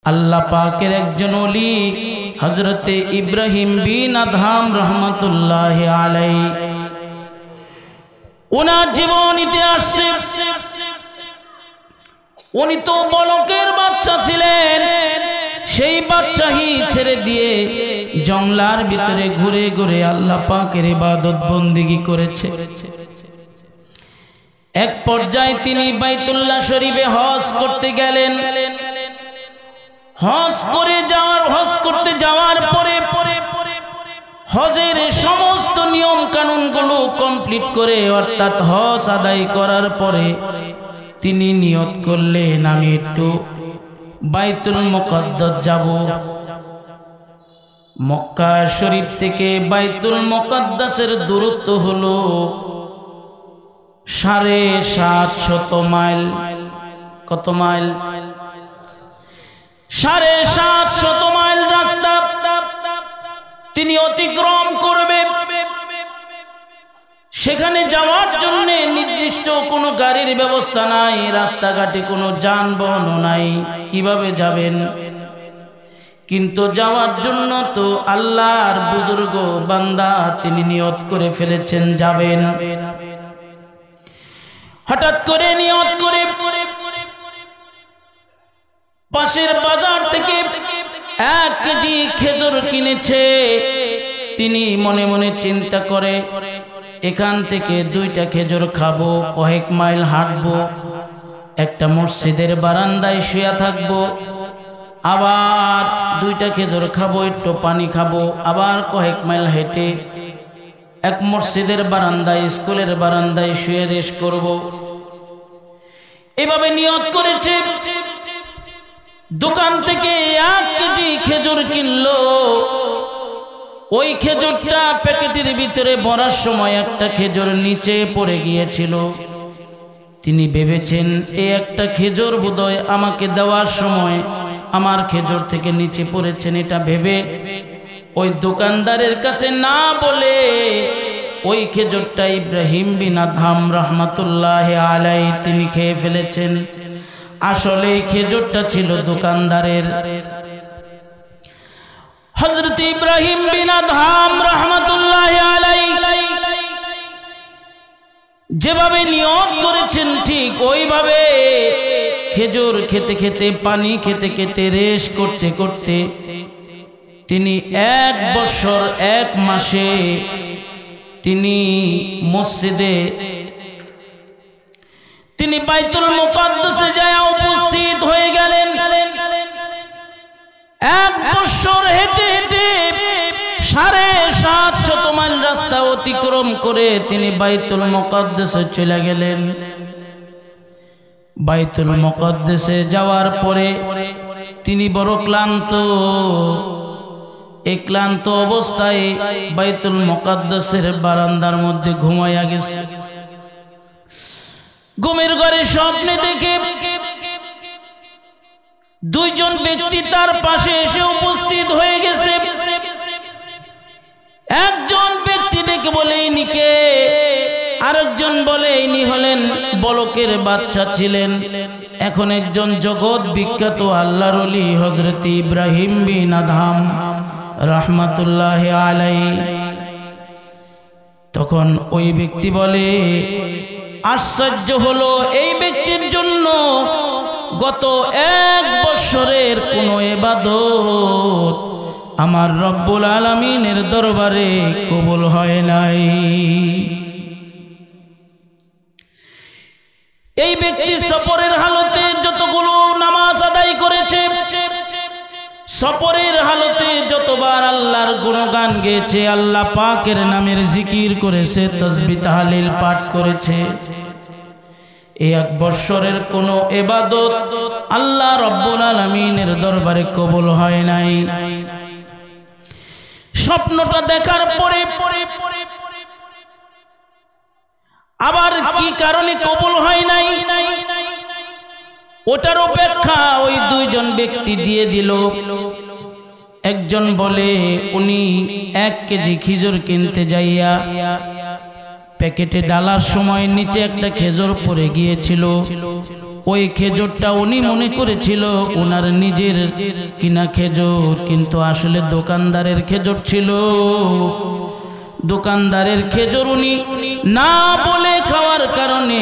আল্লাহ পাকের একজন ওলি হযরতে ইব্রাহিম বিন আদহাম রহমাতুল্লাহি আলাইহি ওনার জীবনীতে আসছে উনি তো বলকের বাদশা ছিলেন। সেই বাদশাহী ছেড়ে দিয়ে জঙ্গলার ভিতরে ঘুরে ঘুরে আল্লাহ পাকের ইবাদত বন্দেগী করেছে। এক পর্যায়ে তিনি বাইতুল্লাহ শরীফে হজ করতে গেলেন। হজ করতে যাওয়ার পরে হজের সমস্ত নিয়ম কানুনগুলো কমপ্লিট করে অর্থাৎ হজ আদায় করার পরে তিনি নিয়ত করলেন আমি একটু বাইতুল মুকদ্দাস যাব। মক্কা শরীফ থেকে বাইতুল মুকদ্দাসের দূরত্ব হলো 750 মাইল। কত মাইল? 750 মাইল রাস্তা তিনি অতিক্রম করবে। সেখানে যাওয়ার জন্য নির্দিষ্ট কোনো গাড়ির ব্যবস্থা নাই, রাস্তাঘাটে কোনো যানবাহন নাই, কিভাবে যাবেন? কিন্তু যাওয়ার জন্য তো আল্লাহর বুজুর্গ বান্দা তিনি নিয়ত করে ফেলেছেন যাবেন। হঠাৎ করে নিয়ত করে পাশের বাজার থেকে 1 কেজি খেজুর কিনেছে। তিনি মনে মনে চিন্তা করে এখান থেকে 2টা খেজুর খাবো, কয়েক মাইল হাঁটবো, একটা মসজিদের বারান্দায় শুয়ে থাকবো, আবার 2টা খেজুর খাবো, একটু পানি খাবো, আবার কয়েক মাইল হেঁটে এক মসজিদের বারান্দায় স্কুলের বারান্দায় শুয়ে রেস্ট করব। এভাবে নিয়ত করেছে। দোকান থেকে 1 কেজি খেজুর কিনলো। ওই খেজুরটা প্যাকেটের ভিতরে ভরার সময় একটা খেজুর নিচে পড়ে গিয়েছিল। তিনি ভেবেছেন এই একটা খেজুর বোধহয় আমাকে দেওয়ার সময় আমার খেজুর থেকে নিচে পড়েছেন। এটা ভেবে ওই দোকানদারের কাছে না বলে ওই খেজুরটা ইব্রাহিম বিন আদহাম রহমাতুল্লাহি আলাইহি তিনি খেয়ে ফেলেছেন। আসলে এই খেজুরটা ছিল দোকানদারের। হযরত ইব্রাহিম বিন আদহাম রাহমাতুল্লাহি আলাইহি যেভাবে নিয়ত করেছেন ঠিক ওইভাবে খেজুর খেতে খেতে পানি খেতে খেতে রেস্ট করতে করতে তিনি 1 বছর 1 মাসে তিনি মসজিদে তিনি বাইতুল মুকদ্দাসে যায় উপস্থিত হয়ে গেলেন। 1 বছর হেঁটে হেঁটে 750 মাইল রাস্তা অতিক্রম করে তিনি বাইতুল মুকদ্দাসে চলে গেলেন। বাইতুল মুকদ্দাসে যাওয়ার পরে তিনি বড় ক্লান্ত। এই ক্লান্ত অবস্থায় বাইতুল মুকদ্দাসের বারান্দার মধ্যে ঘুমাইয়া গেছে। ঘুমের ঘরে স্বপ্নে দেখে 2 জন ব্যক্তি তার পাশে এসে উপস্থিত হয়ে গেছে। একজন ব্যক্তি ডেকে বলে ইনি কে? আরেকজন বলে ইনি হলেন বলকের বাদশা ছিলেন, এখন একজন জগৎ বিখ্যাত আল্লাহর ওলি হযরত ইব্রাহিম বিন আদহাম রাহমাতুল্লাহি আলাইহি। তখন ওই ব্যক্তি বলে আশ্চর্য হলো এই ব্যক্তির জন্য গত 1 বছরের কোনো ইবাদত আমার রব্বুল আলামিনের দরবারে কবুল হয় নাই। এই ব্যক্তি সফরের হালতে যতগুলো নামাজ আদায় করেছে, সফরের হালতে যতবার আল্লাহর গুণগান গেয়েছে, আল্লাহ পাকের নামের জিকির করেছে, তাসবিহ তাহলিল পাঠ করেছে, এই 1 বছরের কোনো ইবাদত আল্লাহ রব্বুল আলামিনের দরবারে কবুল হয় নাই। স্বপ্নটা দেখার পরে আবার কি কারণে কবুল হয় নাই ওটার অপেক্ষা ওই 2 জন ব্যক্তি দিয়ে দিল। একজন বলে উনি 1 কেজি খেজুর কিনতে যাইয়া প্যাকেটে ডালার সময় নিচে একটা খেজুর পড়ে গিয়েছিল, ওই খেজুরটা উনি মনে করেছিল ওনার নিজের কিনা খেজুর, কিন্তু আসলে দোকানদারের খেজুর ছিল। দোকানদারের খেজুর উনি না বলে খাওয়ার কারণে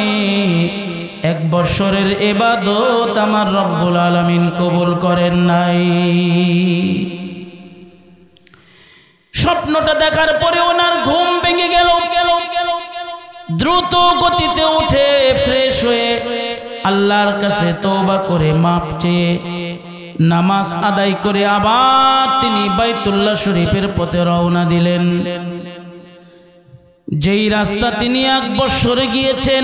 1 বছরের ইবাদত আমার রব্বুল আলামিন কবুল করেন নাই। স্বপ্নটা দেখার পরে ওনার ঘুম ভেঙে গেল। দ্রুত গতিতে উঠে ফ্রেশ হয়ে আল্লাহর কাছে তওবা করে মাপ চেয়ে নামাজ আদায় করে আবার তিনি বাইতুল্লাহ শরীফের পথে রওনা দিলেন। যেই রাস্তা তিনি 1 বছর গিয়েছেন,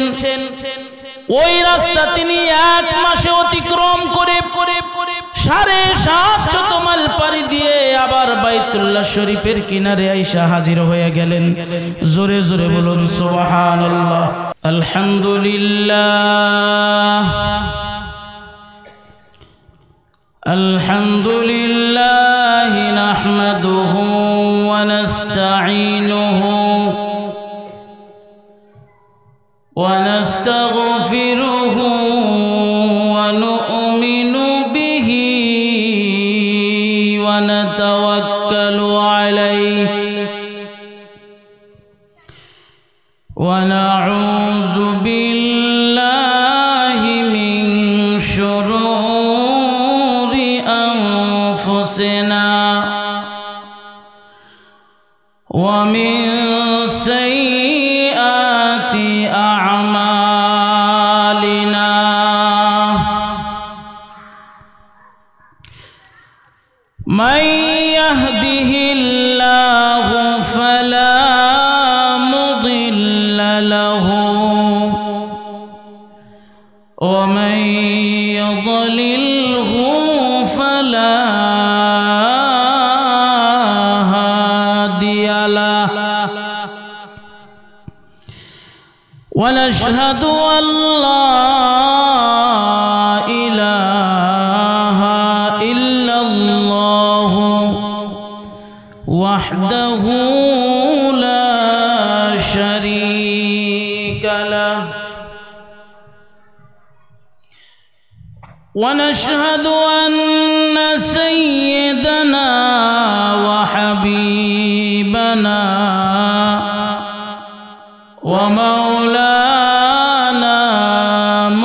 ওই রাস্তা তিনি 1 মাসে অতিক্রম করে 750 মাইল পাড়ি দিয়ে আবার বাইতুল্লাহ শরীফের কিনারে আইসা হাজির হয়ে গেলেন। জোরে জোরে বলুন সুবহানাল্লাহ। আলহামদুলিল্লাহ আলহামদুলিল্লাহ নাহমাদুহু ওয়া নাস্তাঈনুহু ওয়া নাস্তাগফিরুহু ওয়া নু'মিনু বিহি ওয়া নাতাওয়াক্কালু আলাইহি ওয়া নাউযু বিল্লাহি মিন শুরুরি আনফুসিনা ওয়া মিন সাইয়্যাতি আ'মালিনা। মান ইয়াহদিহিল্লাহু ফালা মুদিল্লা লাহু ওয়া মান ইউদ্লিলহু ফালা হাদিয়া লাহু। ونشهد أن لا إله إلا الله وحده لا شريك له ونشهد أن سيدنا وحبيبنا ومولانا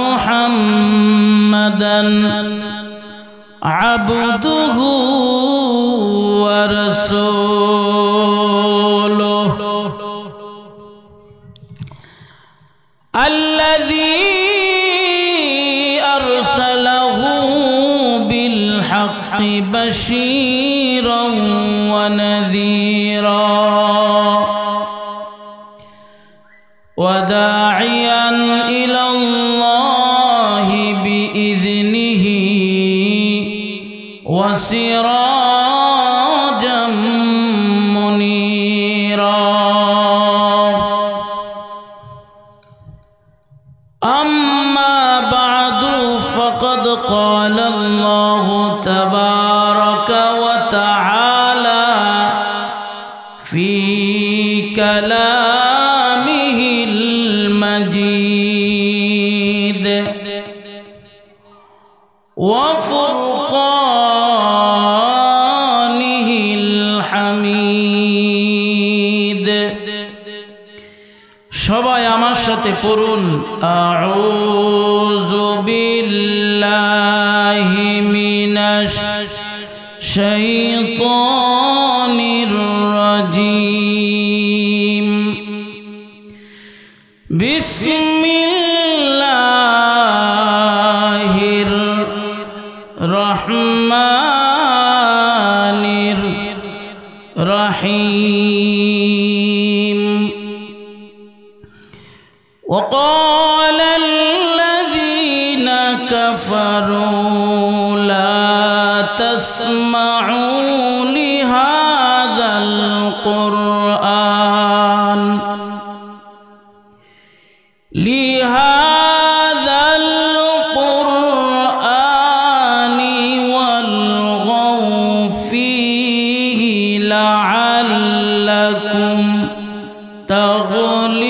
محمدا عبده ورسوله الذي أرسله بالحق بشيرا ونذيرا وداعيا إلى الله بإذنه وسراجا منيرا. أما بعد فقد قال الله تبارك وتعالى في كلامه المجيد وفرقانه الحميد. সবাই আমার সাথে পড়ুন আউযু বিল্লাহি মিনাশ শাইতানির রাজীম। বিসমিল্লাহির রহমানির রহিম। وقال الذين كفروا لا تسمعوا لهذا القرآن والغوا فيه لعلكم تغلبون.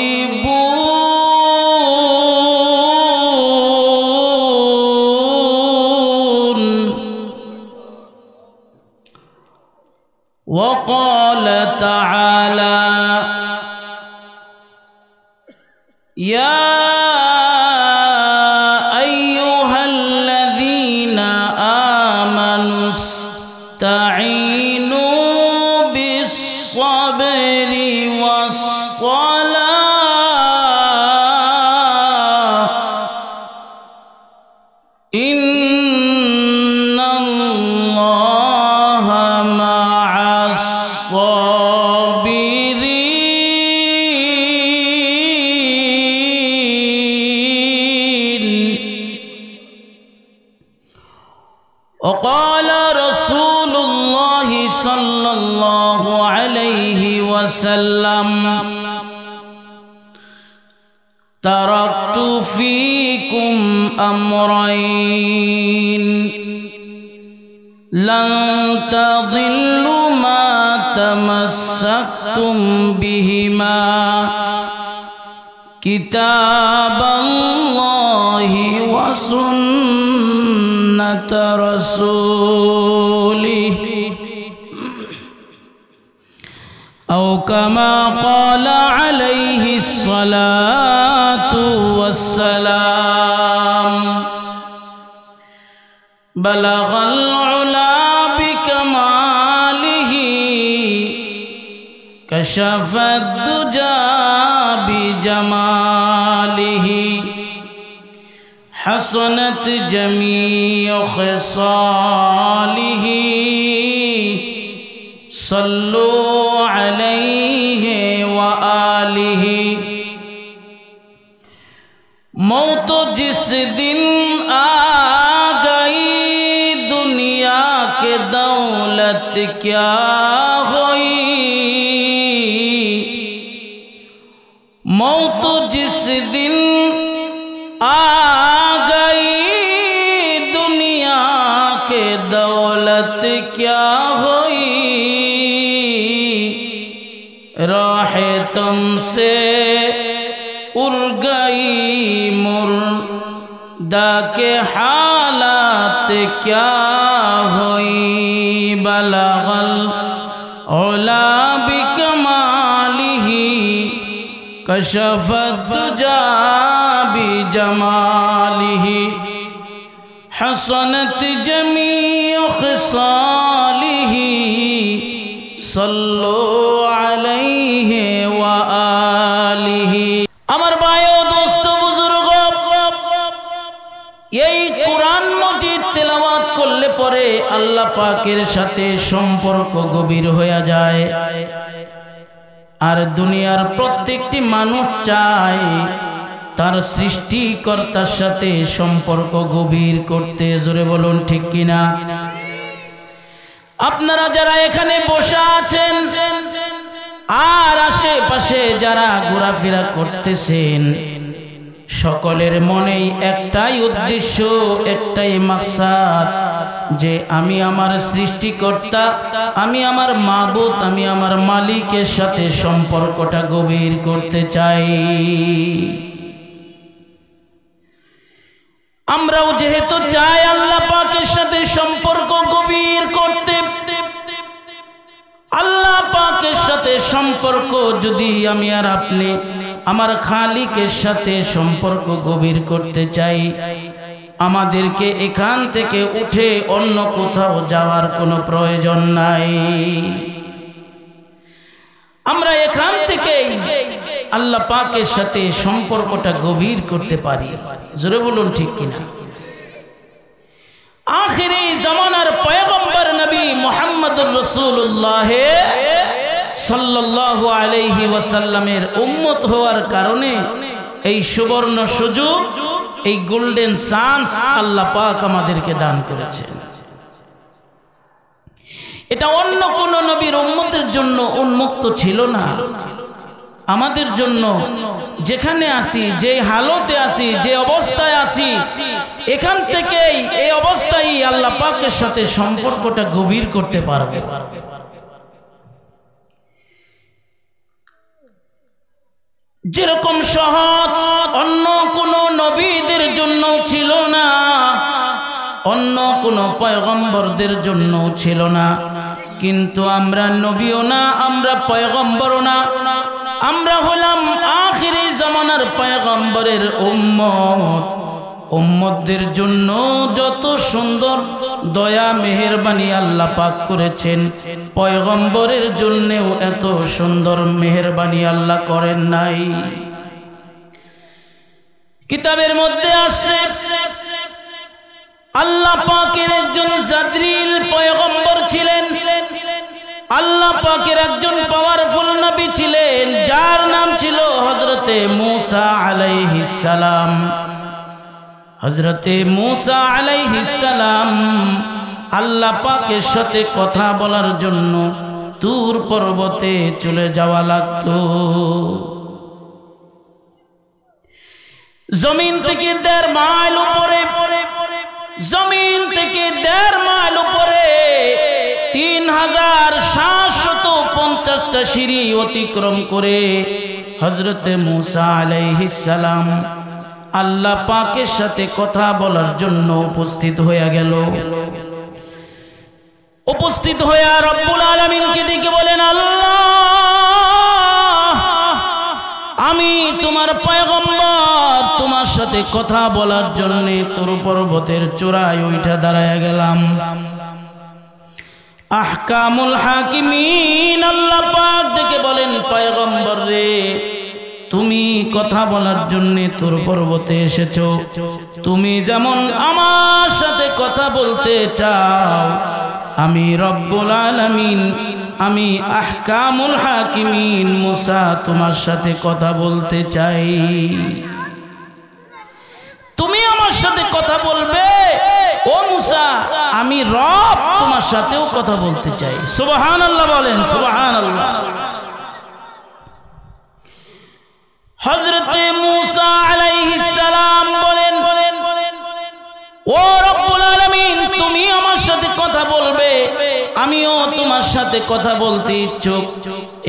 وقال تعالى يا أيها الذين آمنوا استعينوا بالصبر والصلاة إن الله مع الصابرين. وقال رسول الله صلى الله عليه وسلم تركت فيكم أمرين لن تضلوا ما تمسكتم بهما كتاب الله وسنة رسوله أو كما قال عليه الصلاة والسلام. بلغ العلا بكماله كشف الدجى بجماله حسنت جميع خصاله صلوا عليه وآله. मौत जिस दिन आ गई दुनिया के दौलत क्या हुई. मौत जिस दिन आ गई दुनिया के दौलत क्या हुई. राहे तुमसे उड़ गई मुर्दा के हालात क्या हुई. बलगल औला बिकमालिही कशफत दुजा बिजमालिही हसनत जमीअ खिसालिही सल्लु अलैहि व आलिही. আমার ভাই ও দোস্ত বুজুর্গ, এই কোরআন মজিদ তেলাওয়াত করলে পরে আল্লাহ পাকের সাথে সম্পর্ক গভীর হয়ে যায়। আর দুনিয়ার প্রত্যেকটি মানুষ চায় তার সৃষ্টিকর্তার সাথে সম্পর্ক গভীর করতে। জোরে বলুন ঠিক কিনা? আপনারা যারা এখানে বসে আছেন আর আশেপাশে যারা ঘোরাফেরা করতেছেন, সকলের মনেই একটাই উদ্দেশ্য, একটাই মাকসাদ, যে আমি আমার সৃষ্টিকর্তা, আমি আমার মাবুদ, আমি আমার মালিকের সাথে সম্পর্কটা গভীর করতে চাই। আমরাও যেহেতু চাই আল্লাহ পাকের সাথে সম্পর্ক গভীর করতে, আল্লাহ পাকের সাথে সম্পর্ক যদি আমি আর আপনি আমার খালিকের সাথে সম্পর্ক গভীর করতে চাই, আমাদেরকে এখান থেকে উঠে অন্য কোথাও যাওয়ার কোনো প্রয়োজন নাই। আমরা এখান থেকেই আল্লাহ পাকের সাথে সম্পর্কটা গভীর করতে পারি। জোরে বলুন ঠিক কিনা? আখিরি জামানার পয়গম্বর নবী মুহাম্মদুর রাসূলুল্লাহ সাল্লাল্লাহু আলাইহি ওয়াসাল্লামের উম্মত হওয়ার কারণে এই সুবর্ণ সুযোগ, এই গোল্ডেন চান্স আল্লাহ পাক আমাদেরকে দান করেছেন। এটা অন্য কোন নবীর উম্মতের জন্য উন্মুক্ত ছিল না। আমাদের জন্য যেখানে আসি, যে হালতে আসি, যে অবস্থায় আসি, এখান থেকেই এই অবস্থায় আল্লাহ পাকের সাথে সম্পর্কটা গভীর করতে পারবে। যেরকম সহজ অন্য কোন নবীদের জন্য ছিল না, অন্য কোন পয়গম্বরদের জন্য ছিল না, কিন্তু আমরা নবীও না, আমরা পয়গম্বরও না, আমরা হলাম আখিরি জামানার পয়গম্বরের উম্মত। উম্মতদের জন্য যত সুন্দর দয়া মেহেরবানি আল্লাহ পাক করেছেন, পয়গম্বরের জন্যও এত সুন্দর মেহেরবানি আল্লাহ করেন নাই। কিতাবের মধ্যে আসছে আল্লাহ পাকের একজন জাদরিল পয়গম্বর ছিলেন, আল্লাহ পাকের একজন পাওয়ারফুল নবী ছিলেন, যার নাম ছিল হযরতে মূসা আলাইহিস সালাম। হযরতে মূসা আলাইহিস সালাম আল্লাহ পাকের সাথে কথা বলার জন্য তুর পর্বতে চলে যাওয়া লাগতো। জমিন থেকে 1.5 মাইল উপরে, জমিন থেকে 1.5 মাইল উপরে 3750টা সিঁড়ি অতিক্রম করে হযরতে মূসা আলাইহিস সালাম আল্লাহ পাকের সাথে কথা বলার জন্য উপস্থিত হয়ে গেল। উপস্থিত হয়ে রব্বুল আলামিনকে ডেকে বলেন, আল্লাহ, আমি তোমার পয়গম্বর, তোমার সাথে কথা বলার জন্য তোর পর্বতের চূড়ায় উঠে দাঁড়ায় গেলাম। আহকামুল হাকিমিন আল্লাহ পাক ডেকে বলেন, পয়গম্বর রে, তুমি কথা বলার জন্য তোর পর্বতে এসেছো, তুমি যেমন আমার সাথে কথা বলতে চাও, আমি রব্বুল আলামিন, আমি আহকামুল হাকিমিন মূসা তোমার সাথে কথা বলতে চাই। তুমি আমার সাথে কথা বলবে ও মূসা, আমি রব তোমার সাথেও কথা বলতে চাই। সুবহানাল্লাহ বলেন, সুবহানাল্লাহ। হযরতে মূসা আলাইহিস সালাম বলেন, ও রব্বুল আলামিন, তুমি আমার সাথে কথা বলবে, আমিও তোমার সাথে কথা বলতে ইচ্ছুক।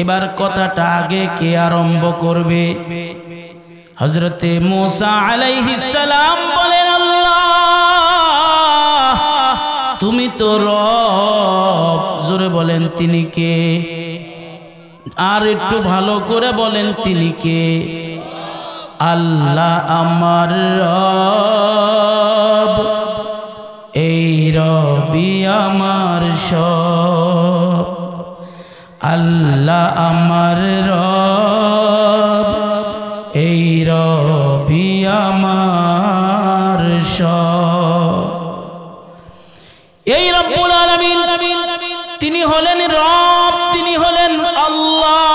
এবার কথাটা আগে কে আরম্ভ করবে? হযরতে মূসা আলাইহিস সালাম বলেন, আল্লাহ, তুমি তো রব। জোরে বলেন, তিনি কে? আর একটু ভালো করে বলেন, তিনি কে? আল্লাহ আমার রব, এই রবি আমার সব। আল্লাহ আমার রব, এই রবি আমার সব। এই রব্বুল আলামিন তিনি হলেন রব, তিনি হলেন আল্লাহ।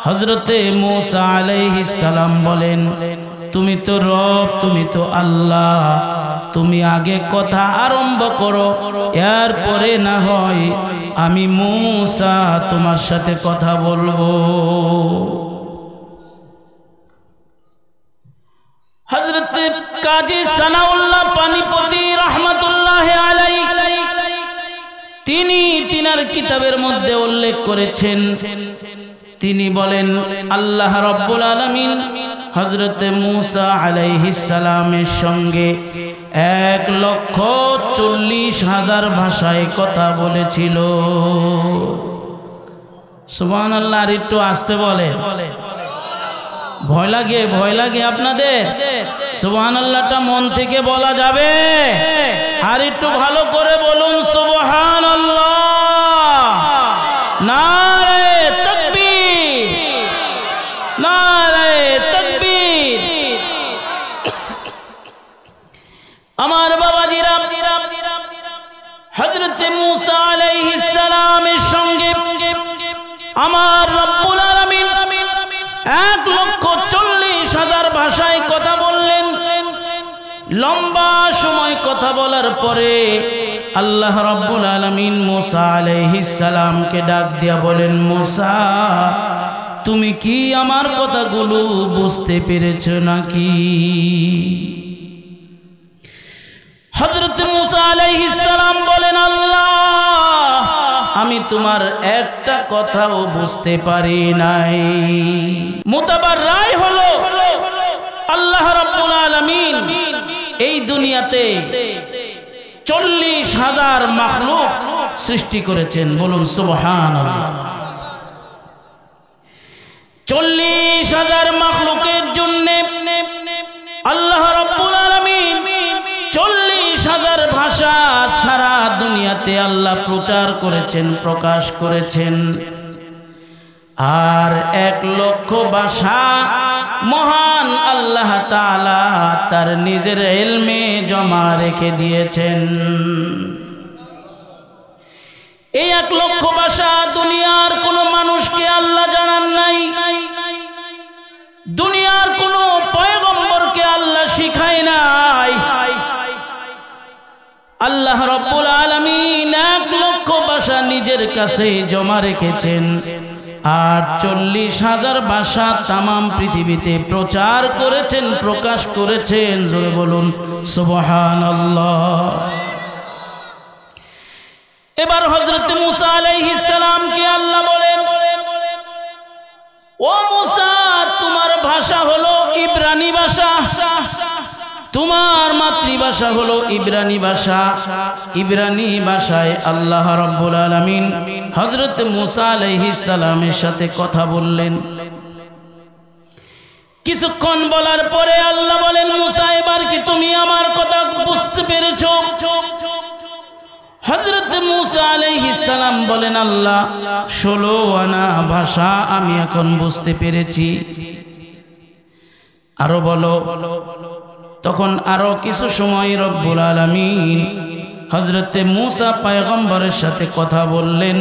হযরতে মূসা আলাইহিস সালাম বলেন, তুমি তো রব, তুমি তো আল্লাহ, তুমি আগে কথা আরম্ভ করো, এরপরে না হয় আমি মূসা তোমার সাথে কথা বলবো। হযরতে কাজী সানাউল্লাহ পানিপতি রাহমাতুল্লাহি আলাইহি তিনি তিনার কিতাবের মধ্যে উল্লেখ করেছেন, তিনি বলেন, আল্লাহ রাব্বুল আলামিন হযরতে মূসা আলাইহিস সালামের সঙ্গে 1,40,000 ভাষায় কথা বলেছিল। সুবহানাল্লাহ। আর একটু আস্তে বলেন, ভয় লাগে, ভয় লাগে আপনাদের? সুবহানাল্লাহটা মন থেকে বলা যাবে? আর একটু ভালো করে বলুন সুবহানাল্লাহ। নারে তাকবীর, নারে তাকবীর। আমার বাবাজিরা, হযরত মূসা আলাইহিস সালামের সঙ্গে আমার রব্বুল আলামিন 1,40,000 ভাষায় কথা বললেন। লম্বা সময় কথা বলার পরে আল্লাহ রাব্বুল আলামিন মূসা আলাইহিস সালামকে ডাক দিয়া বলেন, মূসা, তুমি কি আমার কথাগুলো বুঝতে পেরেছো নাকি? হযরত মূসা আলাইহিস সালাম বলেন, আল্লাহ, আমি তোমার একটা কথাও বুঝতে পারি নাই। মুতাবার রায় হলো আল্লাহ রাব্বুল আলামিন এই দুনিয়াতে 40,000 মাখলুক সৃষ্টি করেছেন, বলুন সুবহানাল্লাহ। 40,000 মাখলুকের জন্য আল্লাহ রাব্বুল আলামিন 40,000 ভাষা সারা দুনিয়াতে আল্লাহ প্রচার করেছেন, প্রকাশ করেছেন। আর 1 লক্ষ ভাষা মহান আল্লাহ তাআলা তার নিজের ইলমে জমা রেখে দিয়েছেন। এই 1 লক্ষ ভাষা দুনিয়ার কোনো মানুষকে আল্লাহ জানান নাই, দুনিয়ার কোনো পয়গম্বরকে আল্লাহ শিখায় নাই। আল্লাহ রাব্বুল আলামিন 1 লক্ষ ভাষা নিজের কাছে জমা রেখেছেন, আর 40,000 ভাষা তামাম পৃথিবীতে প্রচার করেছেন, প্রকাশ করেছেন। জোরে বলুন সুবহানাল্লাহ। এবার হযরত মুসা আলাইহিস সালামকে আল্লাহ বলেন, ও মুসা, তোমার ভাষা হলো ইব্রানি ভাষা, তোমার মাতৃভাষা হলো ইব্রানি ভাষা। ইব্রানি ভাষায় আল্লাহ রাব্বুল আলামিন হযরত মুসা আলাইহিস সালামের সাথে কথা বললেন। কিছুক্ষণ বলার পরে আল্লাহ বলেন, মুসা, এবার কি তুমি আমার কথা বুঝতে পেরেছো? হযরত মুসা আলাইহিস সালাম বলেন, আল্লাহ 16 আনা ভাষা আমি এখন বুঝতে পেরেছি, আরো বলো। তখন আরো কিছু সময় রব্বুল আলামিন হযরত মুসা পয়গম্বরের সাথে কথা বললেন।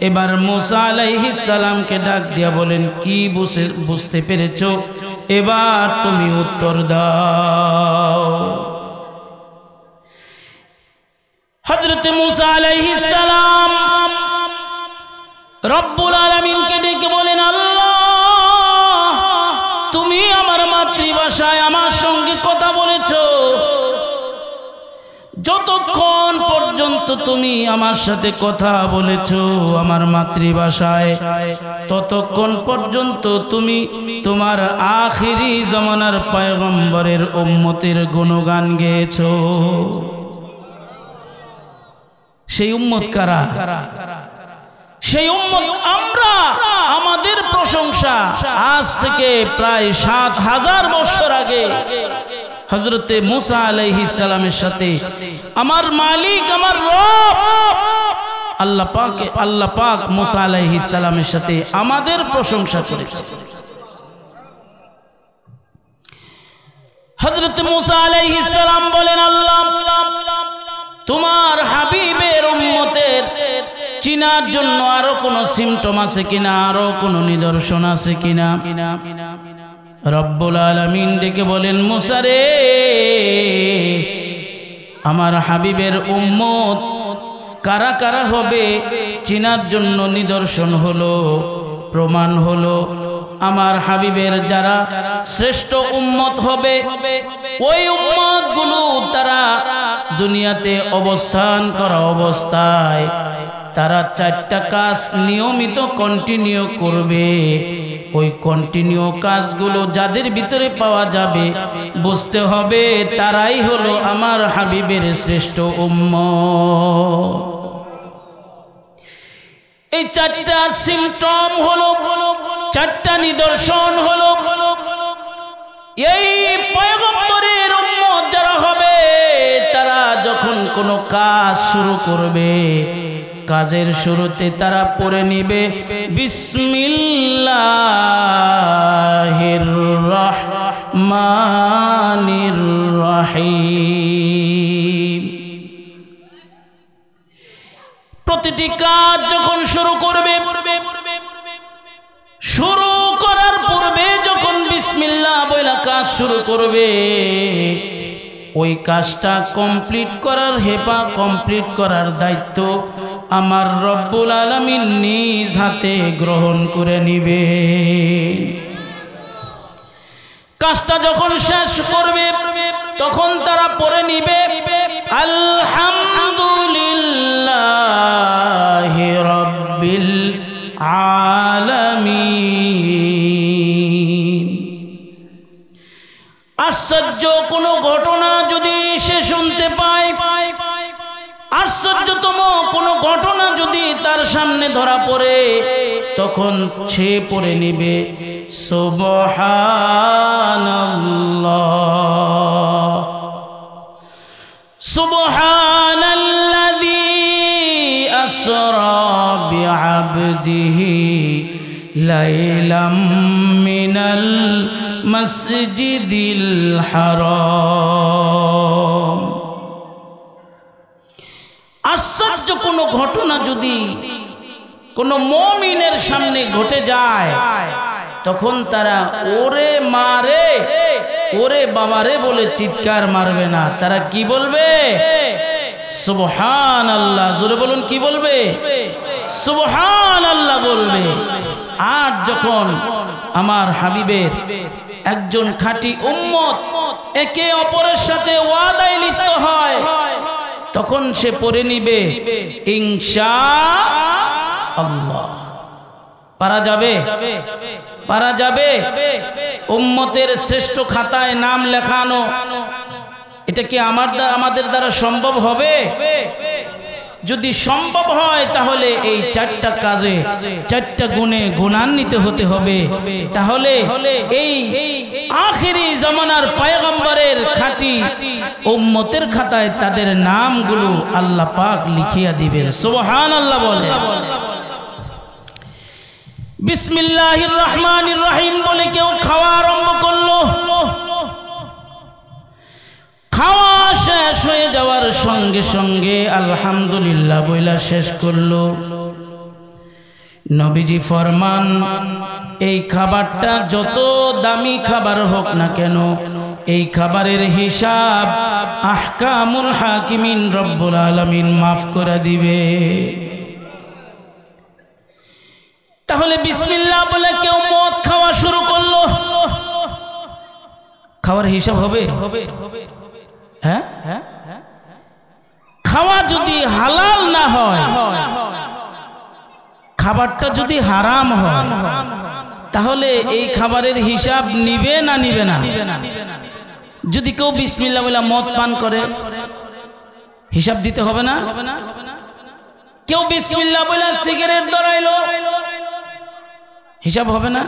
এবার মুসা আলাইহিস সালামকে ডাক দিয়া বলেন, কি বুঝতে পেরেছো? এবার তুমি উত্তর দাও। হযরত মুসা আলাইহিস সালাম রব্বুল আলামিনকে ডেকে বলেন, আল্লাহ, তুমি আমার মাতৃভাষায় আমার সঙ্গে কথা বলেছো, যতক্ষণ পর্যন্ত তুমি আমার সাথে কথা বলেছো আমার মাতৃভাষায়, ততক্ষণ পর্যন্ত তুমি তোমার আখিরি জামানার পয়গম্বরের উম্মতের গুণগান গেয়েছো। সেই উম্মত কারা? সেই উম্মত আমরা। আমাদের প্রশংসা আজ থেকে প্রায় 7,000 বছর আগে হযরতে মুসা আলাইহিস সালামের সাথে আমার মালিক, আমার রব আল্লাহ পাক মুসা আলাইহিস সালামের সাথে আমাদের প্রশংসা করেছে। হযরত মুসা আলাইহিস সালাম বলেন, আল্লাহ, তোমার হাবিবের উম্মতের চিনার জন্য আরো কোনো সিমটম আছে কিনা, আরো কোনো নিদর্শন আছে কিনা? রব্বুল আলামিন ডেকে বলেন, মুসা রে, আমার হাবিবের উম্মত কারা কারা হবে চিনার জন্য নিদর্শন হলো, প্রমাণ হলো, আমার হাবিবের যারা শ্রেষ্ঠ উম্মত হবে ওই উম্মত গুলো তারা দুনিয়াতে অবস্থান করা অবস্থায় তারা 4টা কাজ নিয়মিত কন্টিনিউ করবে। ওই কন্টিনিউ কাজগুলো যাদের ভিতরে পাওয়া যাবে বুঝতে হবে তারাই হলো আমার হাবিবের শ্রেষ্ঠ উম্মত। এই 4টা সিমটম হলো, 4টা নিদর্শন হলো, এই পয়গম্বরের উম্মত যারা হবে তারা যখন কোনো কাজ শুরু করবে, কাজের শুরুতে তারা পড়ে নিবে বিসমিল্লাহির রহমানির রহিম। প্রতিটি কাজ যখন শুরু করবে, শুরু করার পূর্বে যখন বিসমিল্লাহ বইলা কাজ শুরু করবে, ওই কাজটা কমপ্লিট করার দায়িত্ব আমার রব্বুল আলামিন নিজ হাতে গ্রহণ করে নিবে। কাজটা যখন শেষ করবে তখন তারা পড়ে নিবে আলহামদুলিল্লাহি রাব্বিল আলামিন। আশ্চর্য কোনো ঘটনা যদি সে শুনতে পায়, আশ্চর্যতম কোনো ঘটনা যদি তার সামনে ধরা পড়ে তখন সে পড়ে নিবে সুবহানাল্লাহ সুবহানাল্লাযী আসরা বিআবদিহি লাইলাম মিনাল মসজিদিল হারাম। আশ্চর্য কোনো ঘটনা যদি কোনো মুমিনের সামনে ঘটে যায় তখন তারা ওরে মারে ওরে বাবারে বলে চিৎকার মারবে না, তারা কি বলবে? সুবহানাল্লাহ। জোরে বলুন, কি বলবে? সুবহানাল্লাহ বলবে। আর যখন আমার হাবিবের একজন খাঁটি উম্মত একে অপরের সাথে ওয়াদায় লিপ্ত হয় তখন সে পড়ে নিবে ইনশাআল্লাহ। পারা যাবে? পারা যাবে? উম্মতের শ্রেষ্ঠ খাতায় নাম লেখানো এটা কি আমাদের দ্বারা সম্ভব হবে? যদি সম্ভব হয় তাহলে এই চারটা কাজে চারটা গুণে গুণান্বিত হতে হবে। তাহলে এই আখিরি জামানার পয়গম্বরের খাঁটি উম্মতের খাতায় তাদের নামগুলো আল্লাহ পাক লিখিয়া দিবেন। সুবহানাল্লাহ বলে। বিসমিল্লাহির রহমানির রহিম বলে কেউ খাওয়া আরম্ভ করলো। খাওয়া শেষ হয়ে যাওয়ার সঙ্গে সঙ্গে আলহামদুলিল্লাহ বইলা শেষ করলো। নবীজি ফরমান, এই খাবারটা যত দামি খাবার হোক না কেন এই খাবারের হিসাব আহকামুল হাকিমিন রব্বুল আলামিন মাফ করে দিবে। তাহলে বিসমিল্লাহ বলে কেউ মদ খাওয়া শুরু করলো, খাওয়ার হিসাব হবে? হ্যাঁ, খাওয়া যদি হালাল না হয়, খাবারটা যদি হারাম হয় তাহলে এই খাবারের হিসাব নিবে না নিবে না? যদি কেউ বিসমিল্লাহ বলে মদ পান করে হিসাব দিতে হবে না? কেউ বিসমিল্লাহ বলে সিগারেট ধরাইলো হিসাব হবে না?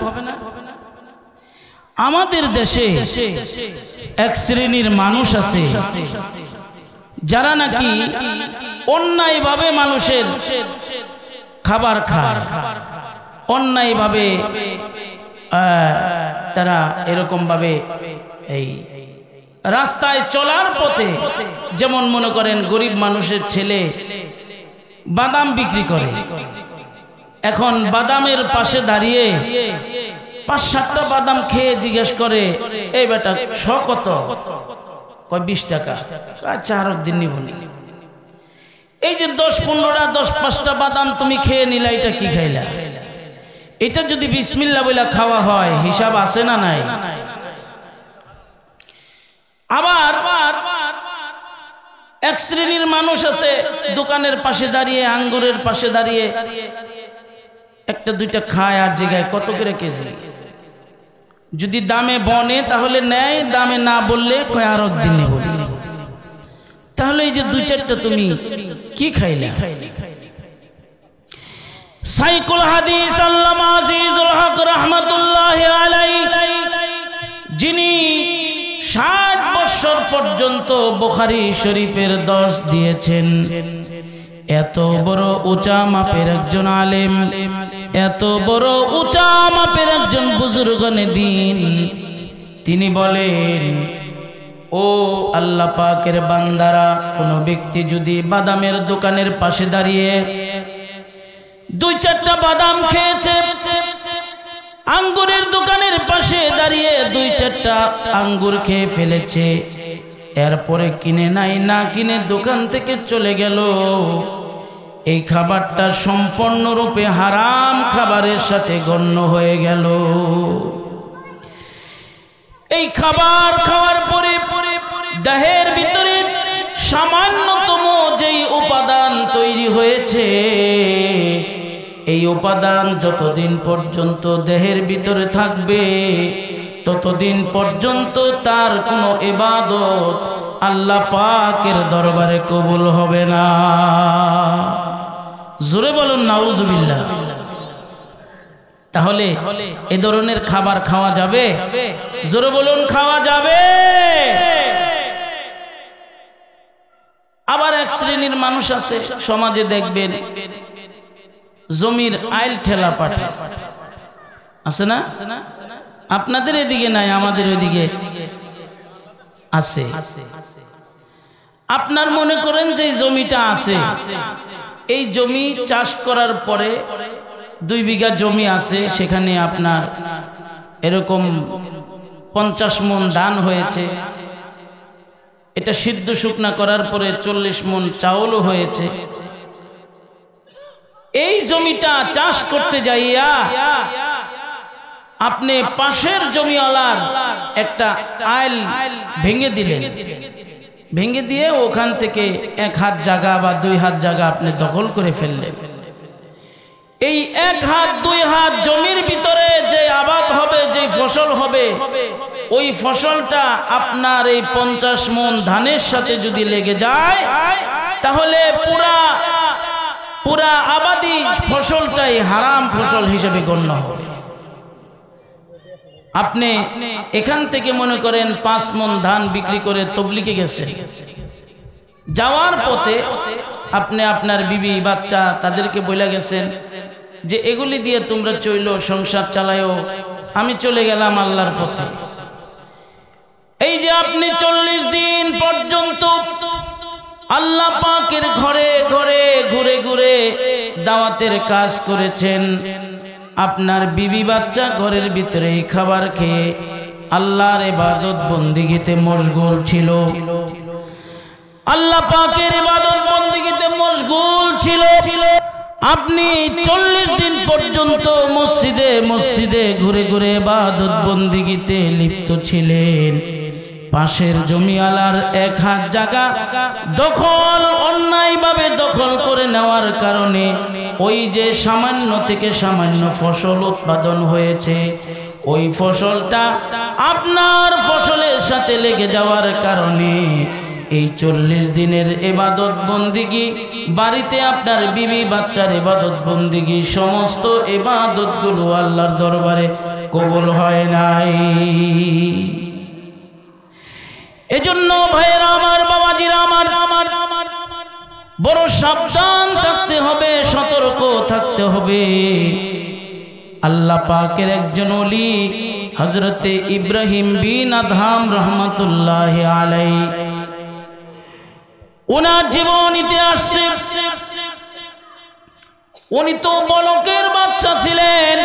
আমাদের দেশে এক শ্রেণীর মানুষ আছে যারা নাকি অন্যায়ভাবে মানুষের খাবার খায়, অন্যায়ভাবে তারা এরকম ভাবে এই রাস্তায় চলার পথে, যেমন মনে করেন গরিব মানুষের ছেলে বাদাম বিক্রি করে, এখন বাদামের পাশে দাঁড়িয়ে ৫-৭টা বাদাম খেয়ে জিজ্ঞেস করে, এই বেটা শ কত? কয় ২০ টাকা। আচ্ছা আর একদিন নিব। এই যে ১০-১৫টা ১০-৫টা বাদাম তুমি খেয়ে নিলা, এটা কি খাইলা? এটা যদি বিসমিল্লাহ বলে খাওয়া হয় হিসাব আছে না নাই? আবার এক শ্রেণীর মানুষ আছে দোকানের পাশে দাঁড়িয়ে, আঙ্গুরের পাশে দাঁড়িয়ে একটা দুইটা খায় আর জিগায় কত করে কেজি। যদি দামে বনে তাহলে নেয়, দামে না বললে কয় আর একদিন নেব। তাহলে এই যে ২-৪টা তুমি কি খাইলে? সাইকুল হাদিস আল্লামা আজিজুল হক রাহমাতুল্লাহি আলাইহি, যিনি ৬০ বছর পর্যন্ত বুখারী শরীফের দর্শ দিয়েছেন, এত বড় উঁচা মাপের একজন আলেম, এত বড় উঁচা মাপের একজন বুজুর্গনে দিন, তিনি বলেন, ও আল্লাহ পাকের বান্দারা, কোন ব্যক্তি যদি বাদামের দোকানের পাশে দাঁড়িয়ে ২-৪টা বাদাম খেয়েছে, আঙ্গুরের দোকানের পাশে দাঁড়িয়ে ২-৪টা আঙ্গুর খেয়ে ফেলেছে, এরপরে কিনে নাই, না কিনে দোকান থেকে চলে গেল, এই খাবারটা সম্পূর্ণরূপে হারাম খাবারের সাথে গণ্য হয়ে গেল। এই খাবার খাওয়ার পরে দেহের ভিতরে সামান্যতম যেই উপাদান তৈরি হয়েছে, এই উপাদান যতদিন পর্যন্ত দেহের ভিতরে থাকবে ততদিন পর্যন্ত তার কোনো ইবাদত আল্লাহ পাকের দরবারে কবুল হবে না। জোরে বলুন নাউজুবিল্লাহ। তাহলে এ ধরনের খাবার খাওয়া যাবে? জোরে বলুন খাওয়া যাবে। আবার এক শ্রেণীর মানুষ আছে সমাজে, দেখবেন জমির আইল ঠেলা পাঠা আছে না? আপনাদের এদিকে নাই, আমাদের ওইদিকে আছে। আপনার মনে করেন যে জমিটা আছে, এই জমি চাষ করার পরে 2 বিঘা জমি আছে, সেখানে আপনার এরকম 50 মণ ধান হয়েছে, এটা সিদ্ধ শুকনা করার পরে 40 মণ চাউলও হয়েছে। এই জমিটা চাষ করতে যাইয়া আপনি পাশের জমিওয়ালার একটা আইল ভেঙে দিলেন, ভেঙে দিয়ে ওখান থেকে 1 হাত জায়গা বা 2 হাত জায়গা আপনি দখল করে ফেললেন। এই 1 হাত 2 হাত জমির ভিতরে যে আবাদ হবে, যে ফসল হবে, ওই ফসলটা আপনার এই 50 মণ ধানের সাথে যদি লেগে যায়, তাহলে পুরা আবাদি ফসলটাই হারাম ফসল হিসেবে গণ্য হবে। আপনি এখান থেকে মনে করেন 5 মণ ধান বিক্রি করে তবলিগে গেছেন, যাওয়ার পথে আপনি আপনার বিবি বাচ্চা তাদেরকে বলে গেছেন যে এগুলি দিয়ে তোমরা চইলো, সংসার চালায়ও, আমি চলে গেলাম আল্লাহর পথে। এই যে আপনি 40 দিন পর্যন্ত আল্লাহ পাকের ঘরে ঘরে ঘুরে ঘুরে দাওয়াতের কাজ করেছেন, আপনার বিবি বাচ্চা ঘরের ভিতরে খাবার খেয়ে আল্লাহর ইবাদত বন্দেগীতে মশগুল ছিল, আল্লাহ পাকের ইবাদত বন্দেগীতে মশগুল ছিল। আপনি 40 দিন পর্যন্ত মসজিদে মসজিদে ঘুরে ঘুরে ইবাদত বন্দেগীতে লিপ্ত ছিলেন। পাশের জমিওয়ালার 1 হাত জায়গা দখল, অন্যায়ভাবে দখল করে নেওয়ার কারণে ওই যে সামান্য থেকে সামান্য ফসল উৎপাদন হয়েছে, ওই ফসলটা আপনার ফসলের সাথে লেগে যাওয়ার কারণে এই 40 দিনের ইবাদত বন্দেগী, বাড়িতে আপনার বিবি বাচ্চার ইবাদত বন্দেগী, সমস্ত ইবাদতগুলো আল্লাহর দরবারে কবুল হয় নাই। এজন্য ভাইয়েরা আমার, বাবাজিরা আমার, বড় সাবধান থাকতে হবে, সতর্ক থাকতে হবে। আল্লাহ পাকের একজন ওলি হযরতে ইব্রাহিম বিন আদহাম রহমাতুল্লাহি আলাইহি, ওনার জীবন ইতিহাসে উনি তো বলকের বাদশা ছিলেন,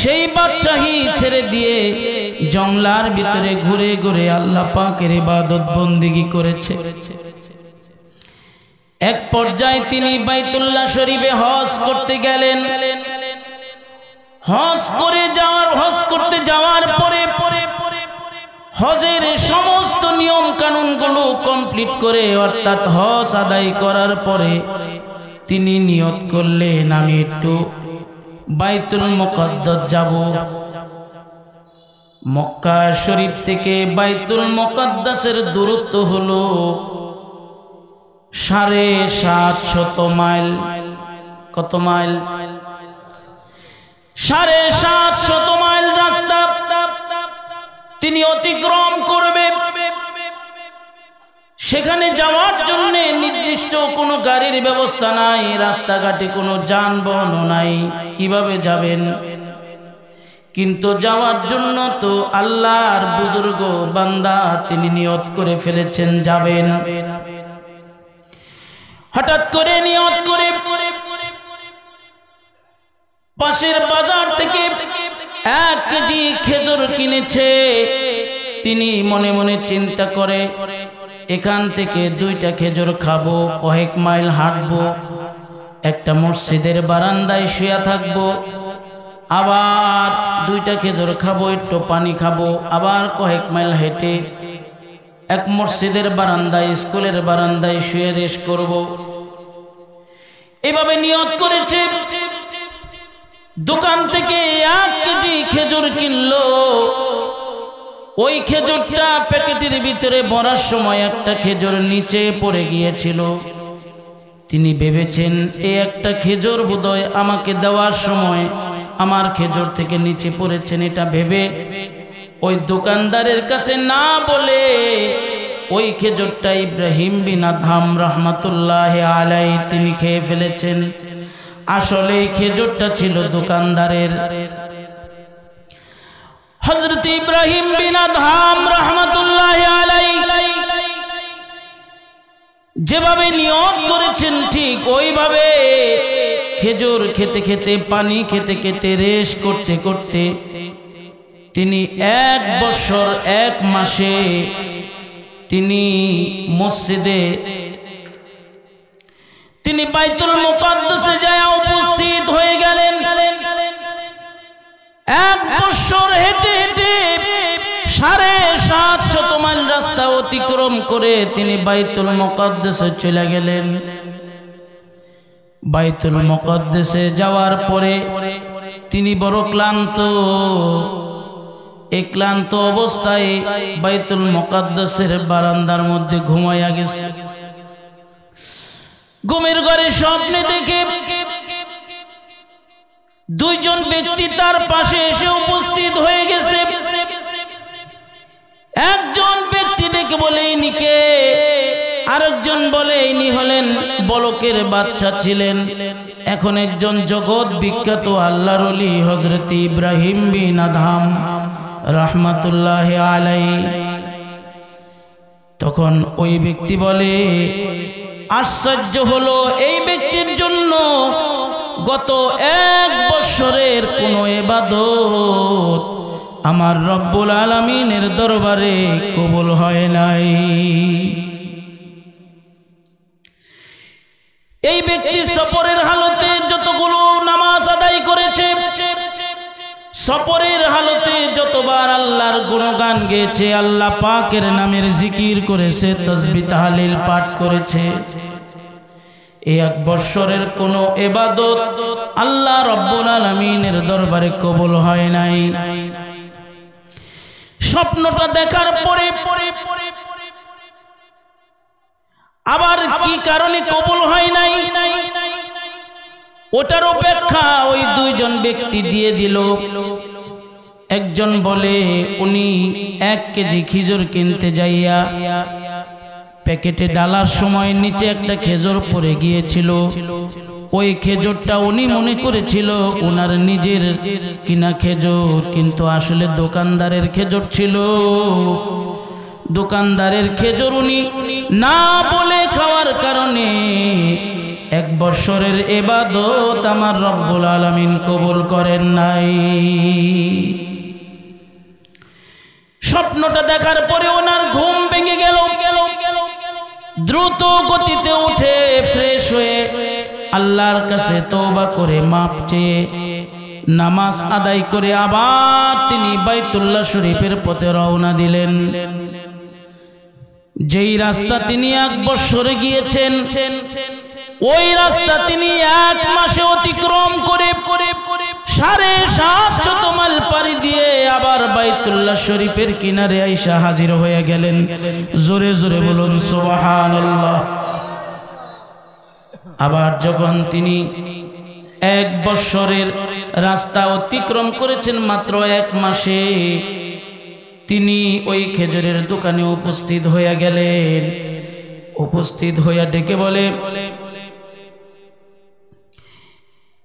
সেই বাদশাহী ছেড়ে দিয়ে জঙ্গলার ভিতরে ঘুরে ঘুরে আল্লাহ পাকের ইবাদত বন্দেগী করেছে। এক পর্যায়ে তিনি বাইতুল্লাহ শরীফে হজ করতে গেলেন। হজ করতে যাওয়ার পরে হজের সমস্ত নিয়ম কানুনগুলো কমপ্লিট করে, অর্থাৎ হজ আদায় করার পরে তিনি নিয়ত করলেন আমি একটু বাইতুল মুকদ্দাস যাব। মক্কা শরীফ থেকে বাইতুল মুকদ্দাসের দূরত্ব হলো 750 মাইল। কত মাইল? 750 মাইল রাস্তা তিনি অতিক্রম করবে। সেখানে যাওয়ার জন্য নির্দিষ্ট কোনো গাড়ির ব্যবস্থা নাই, রাস্তাঘাটে কোনো যানবাহন নাই, কিভাবে যাবেন? কিন্তু যাওয়ার জন্য তো আল্লাহর বুজুর্গ বান্দা তিনি নিয়ত করে ফেলেছেন যাবেন। হঠাৎ করে নিয়ত করে পাশের বাজার থেকে 1 কেজি খেজুর কিনেছে। তিনি মনে মনে চিন্তা করে এখান থেকে 2টা খেজুর খাবো, কয়েক মাইল হাঁটবো, একটা মসজিদের বারান্দায় শুয়ে থাকবো, আবার 2টা খেজুর খাবো, একটু পানি খাবো, আবার কয়েক মাইল হেঁটে এক মসজিদের বারান্দায়, স্কুলের বারান্দায় শুয়ে রেস্ট করব। এভাবে নিয়ত করেছে। দোকান থেকে 1 কেজি খেজুর কিনলো। ওই খেজুরটা প্যাকেটের ভিতরে ভরার সময় একটা খেজুর নিচে পড়ে গিয়েছিল। তিনি ভেবেছেন এই একটা খেজুর বোধহয় আমাকে দেওয়ার সময় আমার খেজুর থেকে নিচে পড়েছেন, এটা ভেবে ওই দোকানদারের কাছে না বলে ওই খেজুরটা ইব্রাহিম বিন আদহাম রহমাতুল্লাহ আলাইহি তিনি খেয়ে ফেলেছেন। আসলে এই খেজুরটা ছিল দোকানদারের। হযরত ইব্রাহিম বিন আদহাম রহমাতুল্লাহ আলাইহি যেভাবে নিয়ত করেছেন ঠিক ওইভাবে খেজুর খেতে খেতে, পানি খেতে খেতে, রেশ করতে করতে তিনি 1 বছর 1 মাসে তিনি মসজিদে, তিনি বাইতুল মুকাদ্দাসে যায় উপস্থিত হয়ে গেলেন। 1 বছর হেঁটে হেঁটে 750 মাইল রাস্তা অতিক্রম করে তিনি বাইতুল মুকাদ্দাসে চলে গেলেন। বাইতুল মুকাদ্দাসে যাওয়ার পরে তিনি বড় ক্লান্ত, এই ক্লান্ত অবস্থায় বাইতুল মুকাদ্দাসের বারান্দার মধ্যে ঘুমাইয়া গেছে। ঘুমের ঘরে স্বপ্নে দেখে 2 জন ব্যক্তি তার পাশে এসে উপস্থিত হয়ে গেছে। একজন ব্যক্তি ডেকে বলে ইনি কে, আরেকজন বলে ইনি হলেন বলকের বাদশা ছিলেন, এখন একজন জগৎ বিখ্যাত আল্লাহর ওলি হযরত ইব্রাহিম বিন আদহাম রহমাতুল্লাহ আলাইহি। তখন ওই ব্যক্তি বলে, আশ্চর্য হলো এই ব্যক্তির জন্য গত 1 বছরের কোনো ইবাদত আমার রব্বুল আলামিনের দরবারে কবুল হয় নাই। এই ব্যক্তি সফরের হালতে যতগুলো নামাজ আদায় করেছে, সফরের হালতে যতবার আল্লাহর গুণগান গেয়েছে, আল্লাহ পাকের নামের জিকির করেছে, তাসবিহ তাহলিল পাঠ করেছে, এই 1 বছরের কোনো ইবাদত আল্লাহ রব্বুল আলামিনের দরবারে কবুল হয় নাই। স্বপ্নটা দেখার পরে আবার কি কারণে কবুল হয় নাই ওটার অপেক্ষা ওই 2 জন ব্যক্তি দিয়ে দিল। একজন বলে উনি 1 কেজি খেজুর কিনতে যাইয়া প্যাকেটে ডালার সময় নিচে একটা খেজুর পড়ে গিয়েছিল। ওই খেজুরটা উনি মনে করেছিল ওনার নিজের কিনা খেজুর, কিন্তু আসলে দোকানদারের খেজুর ছিল। দোকানদারের খেজুর উনি না বলে খাওয়ার কারণে 1 বছরের ইবাদত আমার রব্বুল আলামিন কবুল করেন নাই। স্বপ্নটা দেখার পরে ওনার ঘুম ভেঙে গেল। দ্রুত গতিতে উঠে ফ্রেশ হয়ে আল্লাহর কাছে তওবা করে মাপ চেয়ে নামাজ আদায় করে আবার তিনি বাইতুল্লাহ শরীফের পথে রওনা দিলেন। যেই রাস্তা তিনি 1 বছরে গিয়েছেন, ওই রাস্তা তিনি 1 মাসে অতিক্রম করে 750 মাইল পাড়ি দিয়ে আবার বাইতুল্লাহ শরীফের কিনারে আইসা হাজির হয়ে গেলেন। জোরে জোরে বলুন সুবহানাল্লাহ। আবার যখন তিনি 1 বছরের রাস্তা অতিক্রম করেছেন মাত্র 1 মাসে, তিনি ওই খেজুরের দোকানে উপস্থিত হয়ে গেলেন। উপস্থিত হইয়া ডেকে বলে,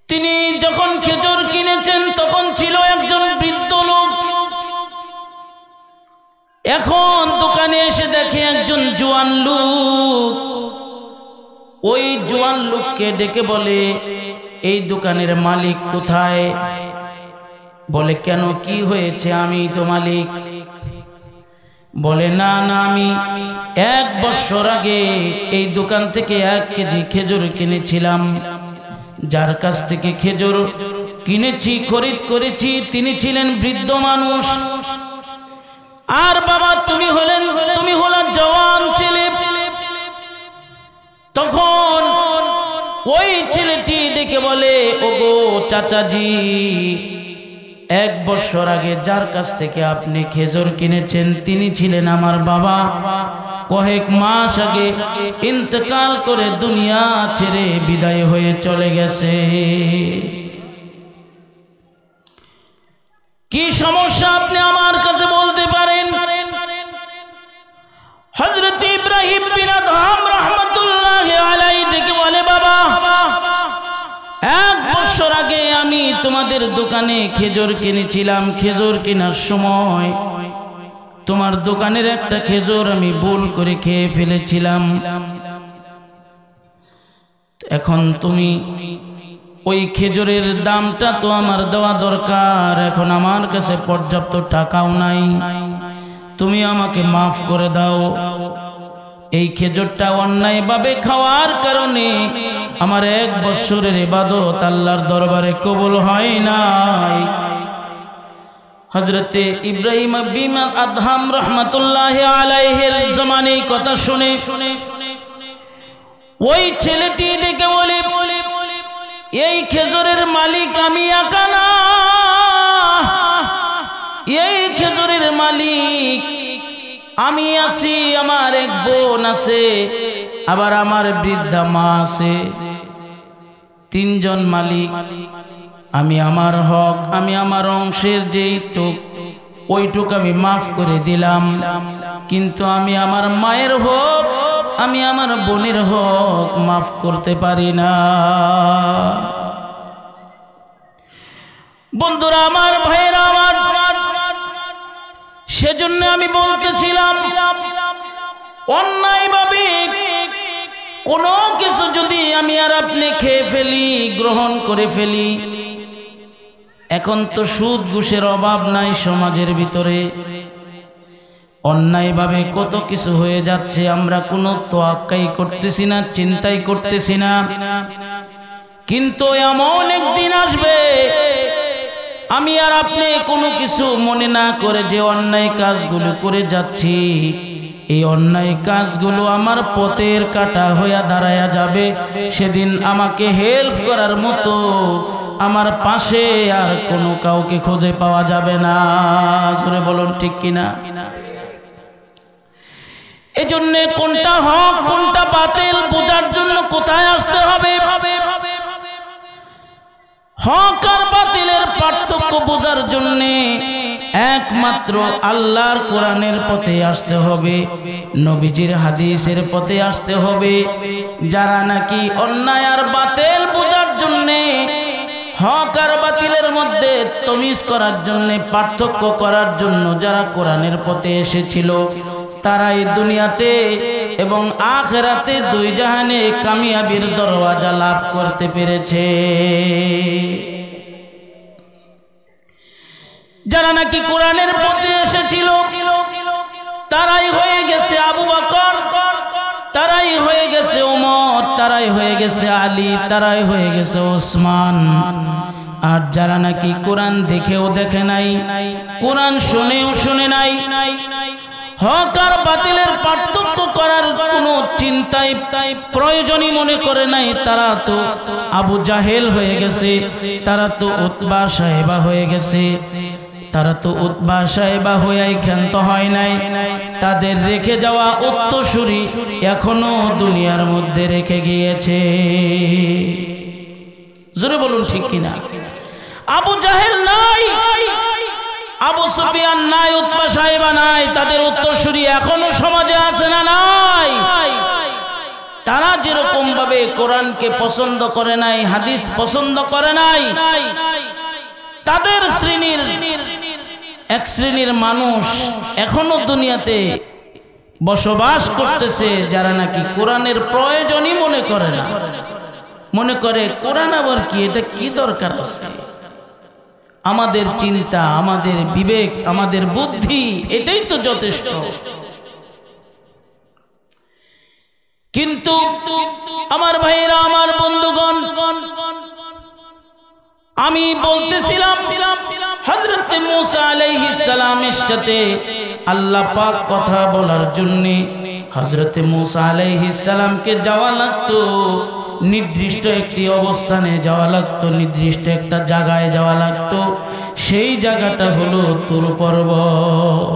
তিনি যখন খেজুর কিনেছেন তখন ছিল একজন বৃদ্ধ লোক, এখন দোকানে এসে দেখে একজন জোয়ান লোক। ওই জোয়ান লোককে ডেকে বলে, এই দোকানের মালিক কোথায়? বলে, কেন কি হয়েছে? আমি তো মালিক। বলে, না না, আমি 1 বছর আগে এই দোকান থেকে 1 কেজি খেজুর কিনেছিলাম। যার কাছ থেকে খেজুর কিনেছি, খরিদ করেছি, তিনি ছিলেন বৃদ্ধ মানুষ। আর বাবা তুমি হলেন জওয়ান ছেলে। তখন ওই ছেলেটি ডেকে বলে, ওগো চাচাজি, 1 বছর আগে যার কাছ থেকে আপনি খেজুর কিনেছেন তিনি ছিলেন আমার বাবা। কয়েক মাস আগে ইন্তেকাল করে দুনিয়া ছেড়ে বিদায় হয়ে চলে গেছে। কি সমস্যা আপনি আমার কাছে বলতে পারেন? হযরত ইব্রাহিম বিন আদহাম রাহমাতুল্লাহি আলাইহি থেকে বলে, বাবা 1 বছর আগে আমি তোমাদের দোকানে খেজুর কিনেছিলাম। খেজুর কেনার সময় তোমার দোকানের একটা খেজুর আমি ভুল করে খেয়ে ফেলেছিলাম। এখন তুমি ওই খেজুরের দামটা তো আমার দেওয়া দরকার, এখন আমার কাছে পর্যাপ্ত টাকাও নাই, তুমি আমাকে মাফ করে দাও। এই খেজুরটা অন্যায়ভাবে খাওয়ার কারণে আমার 1 বছরের ইবাদত আল্লাহর দরবারে কবুল হয় নাই। হযরতে ইব্রাহিম বিন আদহাম রাহমাতুল্লাহি আলাইহির জমানে কথা শুনে ওই ছেলেটি ডেকে বলে, এই খেজুরের মালিক আমি একা না, এই খেজুরের মালিক আমি আছি, আমার এক বোন আছে, আবার আমার বৃদ্ধা মা আছে। 3 জন মালিক। আমি আমার হক, আমি আমার অংশের যেইটুক ওইটুক আমি মাফ করে দিলাম, কিন্তু আমি আমার মায়ের হক, আমি আমার বোনের হক মাফ করতে পারি না। বন্ধুরা আমার, ভাইরা আমার, সেজন্য আমি বলতেছিলাম অন্যায়ভাবে কোনো কিছু যদি আমি আর আপনি খেয়ে ফেলি, গ্রহণ করে ফেলি, এখন তো সুদ ঘুষের অভাব নাই সমাজের ভিতরে, অন্যায়ভাবে কত কিছু হয়ে যাচ্ছে, আমরা কোনো তোয়াক্কাই করতেছি না, চিন্তাই করতেছি না। কিন্তু এমন একদিন আসবে আমি আর আপনি কোনো কিছু মনে না করে যে অন্যায় কাজগুলো করে যাচ্ছি, এই অন্যায় কাজগুলো আমার পথের কাঁটা হয়ে দাঁড়ায়া যাবে। সেদিন আমাকে হেল্প করার মতো আমার পাশে আর কোনো কাউকে খুঁজে পাওয়া যাবে না। জোরে বলুন ঠিক কিনা? এজন্য কোনটা হক কোনটা বাতিল বোঝার জন্য কোথায় আসতে হবে? হক আর বাতিলের পার্থক্য বোঝার জন্য একমাত্র আল্লাহর কোরআনের পথে আসতে হবে, নবীজির হাদিসের পথে আসতে হবে। যারা নাকি অন্যায় আর বাতিল বোঝার জন্য, হক আর বাতিলের মধ্যে তমিজ করার জন্য, পার্থক্য করার জন্য যারা কোরআনের পথে এসেছিল, তারাই দুনিয়াতে এবং আখিরাতে 2 জাহানে কামিয়াবির দরওয়াজা লাভ করতে পেরেছে। যারা নাকি কোরআনের পথে এসেছিল তারাই হয়ে গেছে আবু বকর, তারাই হয়ে গেছে ওমর, তারাই হয়ে গেছে আলী, তারাই হয়ে গেছে ওসমান। আর যারা নাকি কোরআন দেখেও দেখে নাই, কোরআন শুনেও শুনে নাই, হক আর বাতিলের পার্থক্য করার কোনো চিন্তাই প্রয়োজনই মনে করে নাই, তারা তো আবু জাহেল হয়ে গেছে, তারা তো উতবা সাহেবা হয়ে গেছে, তারা তো উতবা সাহেবা হয়েই ক্ষান্ত হয় নাই। তাদের রেখে যাওয়া উত্তরসূরি এখনো দুনিয়ার মধ্যে রেখে গিয়েছে। জোরে বলুন ঠিক কিনা? আবু জাহেল নাই, আবু সুফিয়ান নাই, উতবা সাহেবা নাই, তাদের উত্তরসূরি এখনো সমাজে আছে না নাই? তারা যেরকম ভাবে কোরআনকে পছন্দ করে নাই, হাদিস পছন্দ করে নাই, তাদের শ্রেণীর এক শ্রেণীর মানুষ এখনো দুনিয়াতে বসবাস করতেছে, যারা নাকি কোরআনের প্রয়োজনই মনে করে না, মনে করে কোরআন আবার কি, এটা কি দরকার আছে? আমাদের চিন্তা, আমাদের বিবেক, আমাদের বুদ্ধি এটাই তো যথেষ্ট। কিন্তু আমার ভাইরা, আমার বন্ধুগণ, আমি বলতেছিলাম হযরত মূসা আলাইহিস সালামের সাথে আল্লাহ পাক কথা বলার জন্য হযরত মূসা আলাইহিস সালামকে যাওয়া লাগতো, নির্দিষ্ট একটি অবস্থানে যাওয়া লাগতো, নির্দিষ্ট একটা জায়গায় যাওয়া লাগতো। সেই জায়গাটা হলো তুর পর্বত।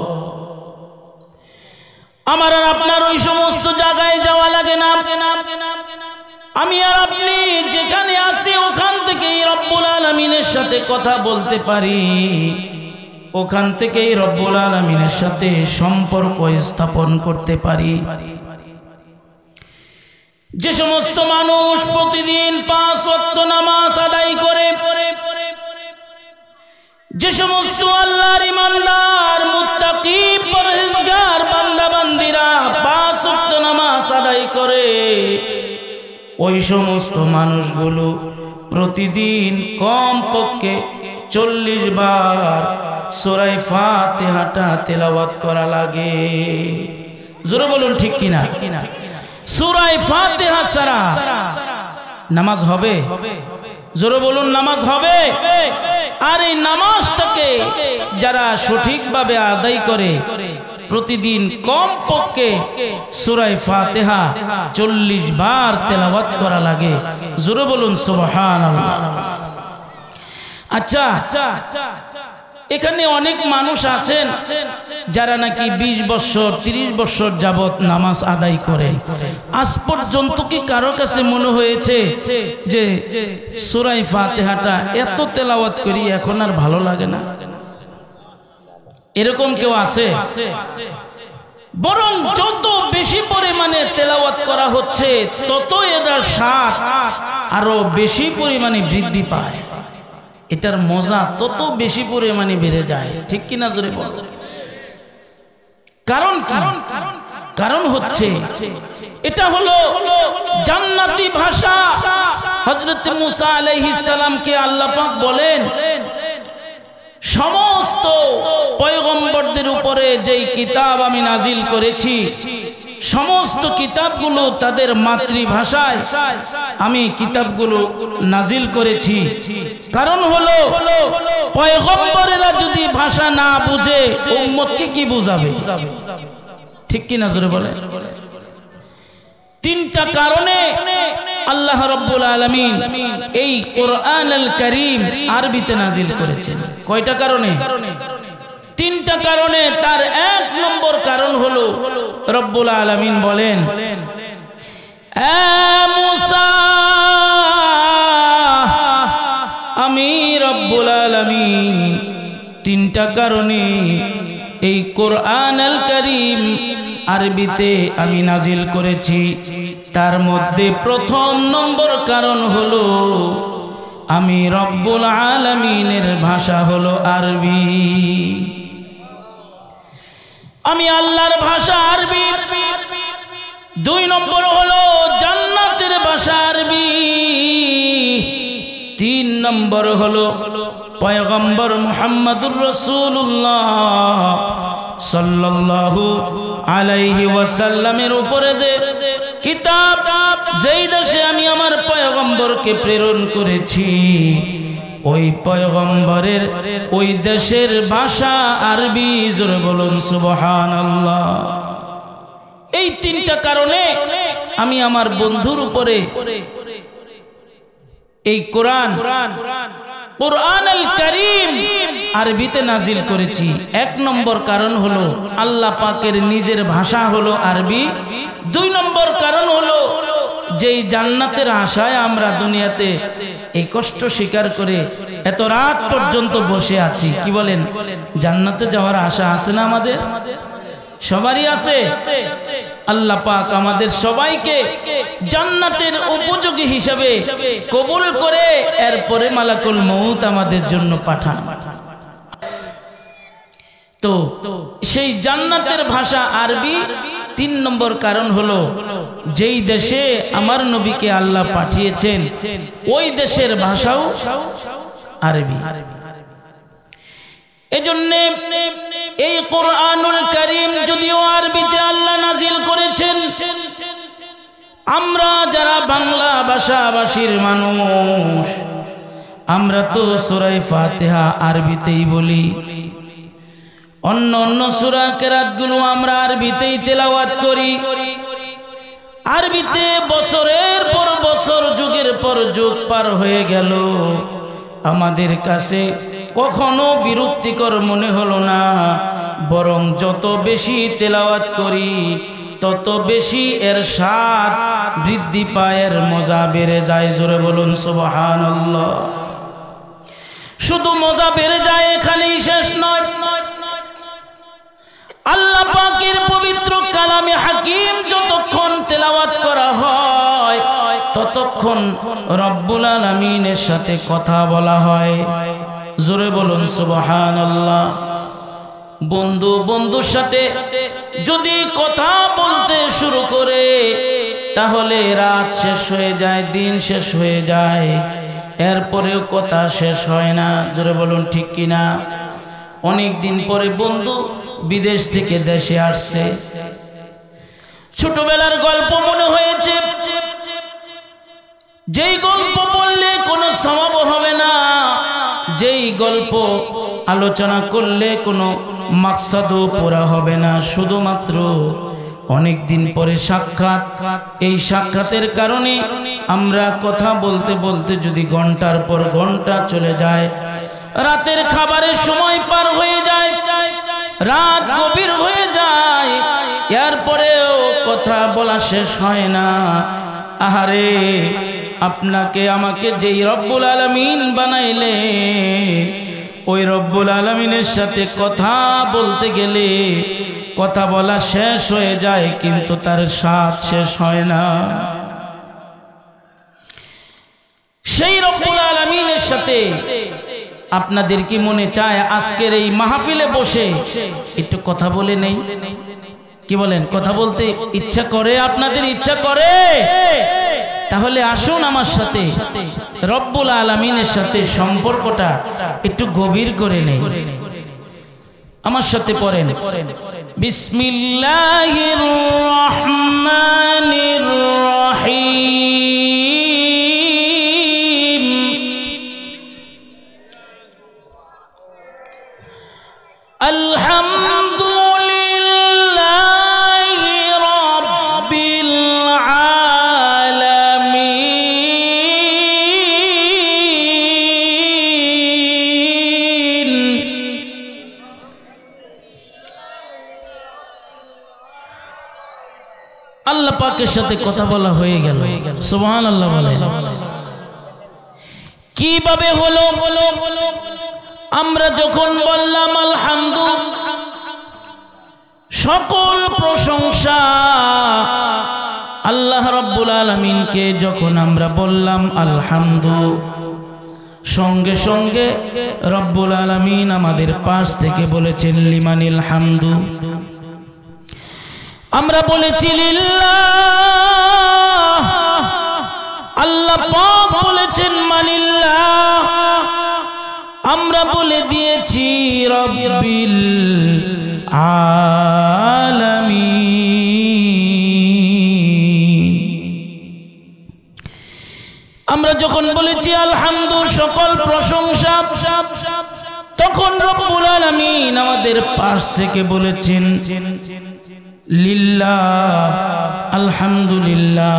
আমার আর আপনার ওই সমস্ত জায়গায় যাওয়া লাগে না। আমি আর আপনি যেখানে আছি ওখান থেকেই রব্বুল আলামিনের সাথে কথা বলতে পারি, ওখান থেকেই রব্বুল আলামিনের সাথে সম্পর্ক স্থাপন করতে পারি। যে সমস্ত মানুষ প্রতিদিন 5 ওয়াক্ত নামাজ আদায় করে, যে সমস্ত আল্লাহর ইমানদার মুত্তাকি পরহেজগার বান্দা বান্দিরা 5 ওয়াক্ত নামাজ আদায় করে, ওই সমস্ত মানুষগুলো প্রতিদিন কমপক্ষে 40 বার সূরা ফাতিহাটা তেলাওয়াত করা লাগে। জোরে বলুন ঠিক কিনা? সূরা ফাতিহা ছাড়া নামাজ হবে? জোরে বলুন নামাজ হবে? আর এই নামাজটাকে যারা সঠিকভাবে আদায় করে প্রতিদিন কমপক্ষে সূরা ফাতিহা 40 বার তেলাওয়াত করা লাগে। জোরে বলুন সুবহানাল্লাহ। আচ্ছা, এখানে অনেক মানুষ আছেন যারা নাকি 20 বছর 30 বছর যাবত নামাজ আদায় করে। আজ পর্যন্ত কি কারো কাছে মনে হয়েছে যে সূরা ফাতিহাটা এত তেলাওয়াত করি এখন আর ভালো লাগে না? এরকম কেউ আছে? বরং যত বেশি পরিমাণে তেলাওয়াত করা হচ্ছে তত এটার স্বাদ আরো বেশি পরিমাণে বৃদ্ধি পায়, এটার মজা তত বেশি পরিমাণে বেড়ে যায়। ঠিক কিনা জোরে বল? কারণ হচ্ছে এটা হলো জান্নাতি ভাষা। হযরত মুসা আলাইহিস সালামকে আল্লাহ পাক বলেন, সমস্ত পয়গম্বরদের উপরে যেই কিতাব আমি নাজিল করেছি সমস্ত কিতাবগুলো তাদের মাতৃভাষায় আমি কিতাবগুলো নাজিল করেছি। কারণ হলো পয়গম্বরেরা যদি ভাষা না বুঝে উম্মতকে কি বুঝাবে? ঠিক কি না জোরে বলে? 3টা কারণে আল্লাহ রাব্বুল আলামিন এই কোরআনুল কারীম আরবিতে নাজিল করেছেন। কয়টা কারণে? 3টা কারণে। তার 1 নম্বর কারণ হলো রব্বুল আলামিন বলেন, এ মুসা আমি রব্বুল আলামিন 3টা কারণে এই কোরআনুল কারীম আরবিতে আমি নাজিল করেছি। তার মধ্যে প্রথম নম্বর কারণ হলো আমি রব্বুল আলামিনের ভাষা হলো আরবি, আমি আল্লাহর ভাষা আরবি। 2 নম্বর হলো জান্নাতের ভাষা আরবি। 3 নম্বর হলো পয়গম্বর মুহাম্মদুর রাসূলুল্লাহ সাল্লাল্লাহু আলাইহি ওয়াসাল্লামের উপরে যে কিতাব, যেই দেশে আমি আমার পয়গম্বরকে প্রেরণ করেছি ওই পয়গম্বরের ওই দেশের ভাষা আরবি। জোরে বলুন সুবহানাল্লাহ। এই 3টা কারণে আমি আমার বন্ধুর উপরে এই কোরআনুল কারীম আরবিতে নাজিল করেছি। 1 নম্বর কারণ হলো আল্লাহ পাকের নিজের ভাষা হলো আরবি। 2 নম্বর কারণ হলো যেই জান্নাতের আশায় আমরা দুনিয়াতে এই কষ্ট স্বীকার করে এত রাত পর্যন্ত বসে আছি, কি বলেন? জান্নাতে যাওয়ার আশা আছে না আমাদের? সবারই আছে। আল্লাহ পাক আমাদের সবাইকে জান্নাতের উপযোগী হিসেবে কবুল করে এরপরে মালাকুল মউত আমাদের জন্য পাঠান। তো সেই জান্নাতের ভাষা আরবি। 3 নম্বর কারণ হলো যেই দেশে আমার নবীকে আল্লাহ পাঠিয়েছেন ওই দেশের ভাষাও আরবি। এজন্য এই কোরআনুল কারীম যদিও আরবিতে আল্লাহ নাজিল করেছেন, আমরা যারা বাংলা ভাষাভাষীর মানুষ আমরা তো সূরা ফাতিহা আরবিতেই বলি, অন্য সূরা কেরাতগুলো আমরা আরবিতেই তেলাওয়াত করি। আরবিতে বছরের পর বছর যুগের পর যুগ পার হয়ে গেল, আমাদের কাছে কখনো বিরক্তিকর মনে হলো না বরং যত বেশি তেলাওয়াত করি তত বেশি এর স্বাদ বৃদ্ধি পায়, এর মজা বেড়ে যায়। জোরে বলুন সুবহানাল্লাহ। শুধু মজা বেড়ে যায় এখানেই শেষ নয়, আল্লাহ পাকের পবিত্র কালামে হাকিম যতক্ষণ তেলাওয়াত করা হয় ততক্ষণ রব্বুল আলামিনের সাথে কথা বলা হয়। জোরে বলুন সুবহানাল্লাহ। বন্ধু বন্ধুর সাথে যদি কথা বলতে শুরু করে তাহলে রাত শেষ হয়ে যায়, দিন শেষ হয়ে যায়, এরপরেও কথা শেষ হয় না। জোরে বলুন ঠিক কিনা? অনেক দিন পরে বন্ধু বিদেশ থেকে দেশে আসছে, ছোটবেলার গল্প মনে হয়েছে, যেই গল্প বললে কোনো সওয়াব হবে না, যেই গল্প আলোচনা করলে কোনো মাকসাদও পুরা হবে না, শুধুমাত্র অনেক দিন পরে সাক্ষাৎ। এই সাক্ষাতের কারণে আমরা কথা বলতে বলতে যদি ঘন্টার পর ঘন্টা চলে যায়, রাতের খাবারের সময় পার হয়ে যায়, রাত গভীর হয়ে যায়, এরপরেও কথা বলা শেষ হয় না। আহারে, আপনাকে আমাকে যেই রব্বুল আলামিন বানাইলে ওই রব্বুল আলামিনের সাথে কথা বলতে গেলে কথা বলা শেষ হয়ে যায়, কিন্তু তার স্বাদ শেষ হয় না। সেই রব্বুল আলামিনের সাথে আপনাদের কি মনে চায় আজকের এই মাহফিলে বসে একটু কথা বলে নেই? কি বলেন? কথা বলতে ইচ্ছা করে? আপনাদের ইচ্ছা করে? তাহলে আসুন আমার সাথে রব্বুল আলামিনের সাথে সম্পর্কটা একটু গভীর করে নেই। আমার সাথে পড়েন, বিসমিল্লাহির রহমানির রহিম। আলহামদুলিল্লাহি রাব্বিল আলামিন। আল্লাহ পাকের সাথে কথা বলা হয়ে গেল। সুবহানাল্লাহ বলেন। কিভাবে হলো? আমরা যখন বললাম আলহামদুলিল্লাহ, সকল প্রশংসা আল্লাহ রাব্বুল আলামিনকে যখন আমরা বললাম আলহামদুলিল্লাহ, সঙ্গে সঙ্গে রব্বুল আলামিন আমাদের পাশ থেকে বলেছেন লিমানিল হামদু। আমরা বলেছি লিল্লাহ, আল্লাহ পাক বলেছেন মানিল্লাহ। আমরা বলে দিয়েছি রব্বিল আলামিন। আমরা যখন বলেছি আলহামদুলিল্লাহ, সকল প্রশংসা, তখন রব্বুল আলামিন আমাদের পাশ থেকে বলেছেন লিল্লাহ, আলহামদুলিল্লাহ।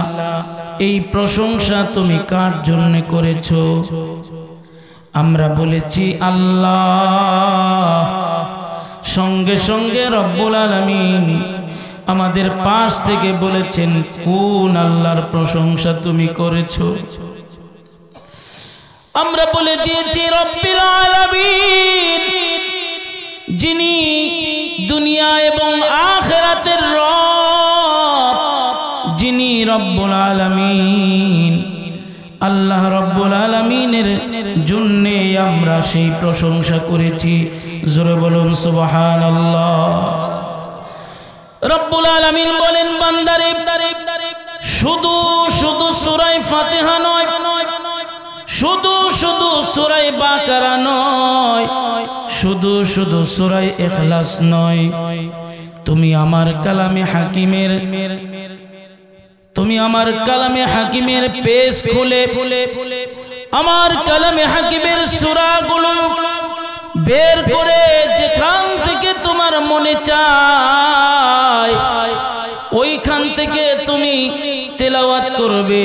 এই প্রশংসা তুমি কার জন্য করেছো? আমরা বলেছি আল্লাহ। সঙ্গে সঙ্গে রব্বুল আলামিন আমাদের পাশ থেকে বলেছেন কোন আল্লাহর প্রশংসা তুমি করেছো? আমরা বলে দিয়েছি রব্বিল আলামিন, যিনি দুনিয়া এবং আখিরাতের রব, যিনি রব্বুল আলামিন। আল্লাহ রব্বুল আলামিনের জন্য আমরা সেই প্রশংসা করেছি। জোরে বলুন সুবহানাল্লাহ। রব্বুল আলামিন বলেন বান্দারে, শুধু শুধু সূরা ফাতিহা নয়, শুধু শুধু সূরা বাকারা নয়, শুধু শুধু সূরা ইখলাস নয়, তুমি আমার কালামে হাকিমের পেজ খুলে আমার কালামে হাকিমের সূরাগুলো বের করে যেখান থেকে তোমার মনে চায় ওইখান থেকে তুমি তেলাওয়াত করবে।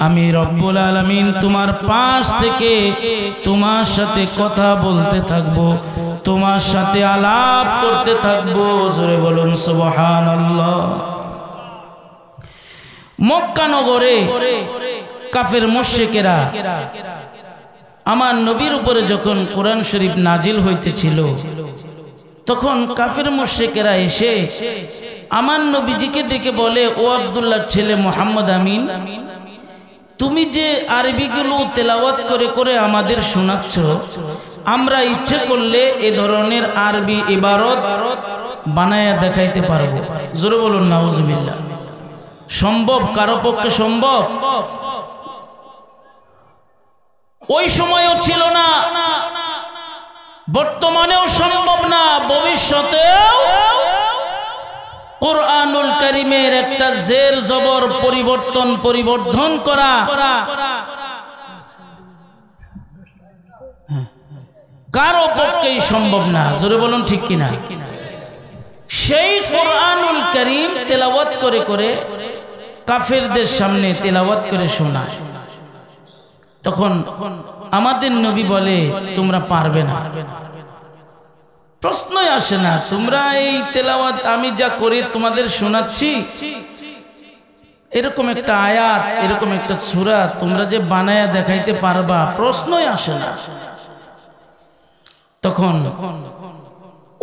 আমি রব্বুল আলামিন তোমার পাশ থেকে তোমার সাথে কথা বলতে থাকবো। তোমার সাথে আলাপ করতে থাকবো। জোরে বলুন সুবহানাল্লাহ। মক্কা নগরে কাফের মুশরিকেরা আমার নবীর উপরে যখন কোরআন শরীফ নাজিল হইতেছিল, তখন কাফের মুশরিকেরা এসে আমার নবীজিকে ডেকে বলে, ও আব্দুল্লাহর ছেলে মুহাম্মদ আমিন, তুমি যে আরবিগুলো তেলাওয়াত করে করে আমাদের শোনাচ্ছ, আমরা ইচ্ছে করলে এ ধরনের আরবি ইবারত বানায়া দেখাইতে পারবো। জোরে বলুন নাউজুবিল্লাহ। সম্ভব? কারো পক্ষে সম্ভব? ওই সময়ও ছিল না, বর্তমানেও সম্ভব না, ভবিষ্যতেও কুরআনুল কারীমের একটা জের জবর পরিবর্ধন করা কারো পক্ষেই সম্ভব না। জোরে বলুন ঠিক কিনা? সেই কুরআনুল কারীম তেলাওয়াত করে করে কাফেরদের সামনে তেলাওয়াত করে শোনায়। তখন আমাদের নবী বলে, তোমরা পারবে না, প্রশ্নই আসে না। তোমরা এই তেলাওয়াত আমি যা করে তোমাদের শোনাচ্ছি, এরকম একটা আয়াত, এরকম একটা সূরা তোমরা যে বানায়া দেখাইতে পারবা, প্রশ্নই আসে না। তখন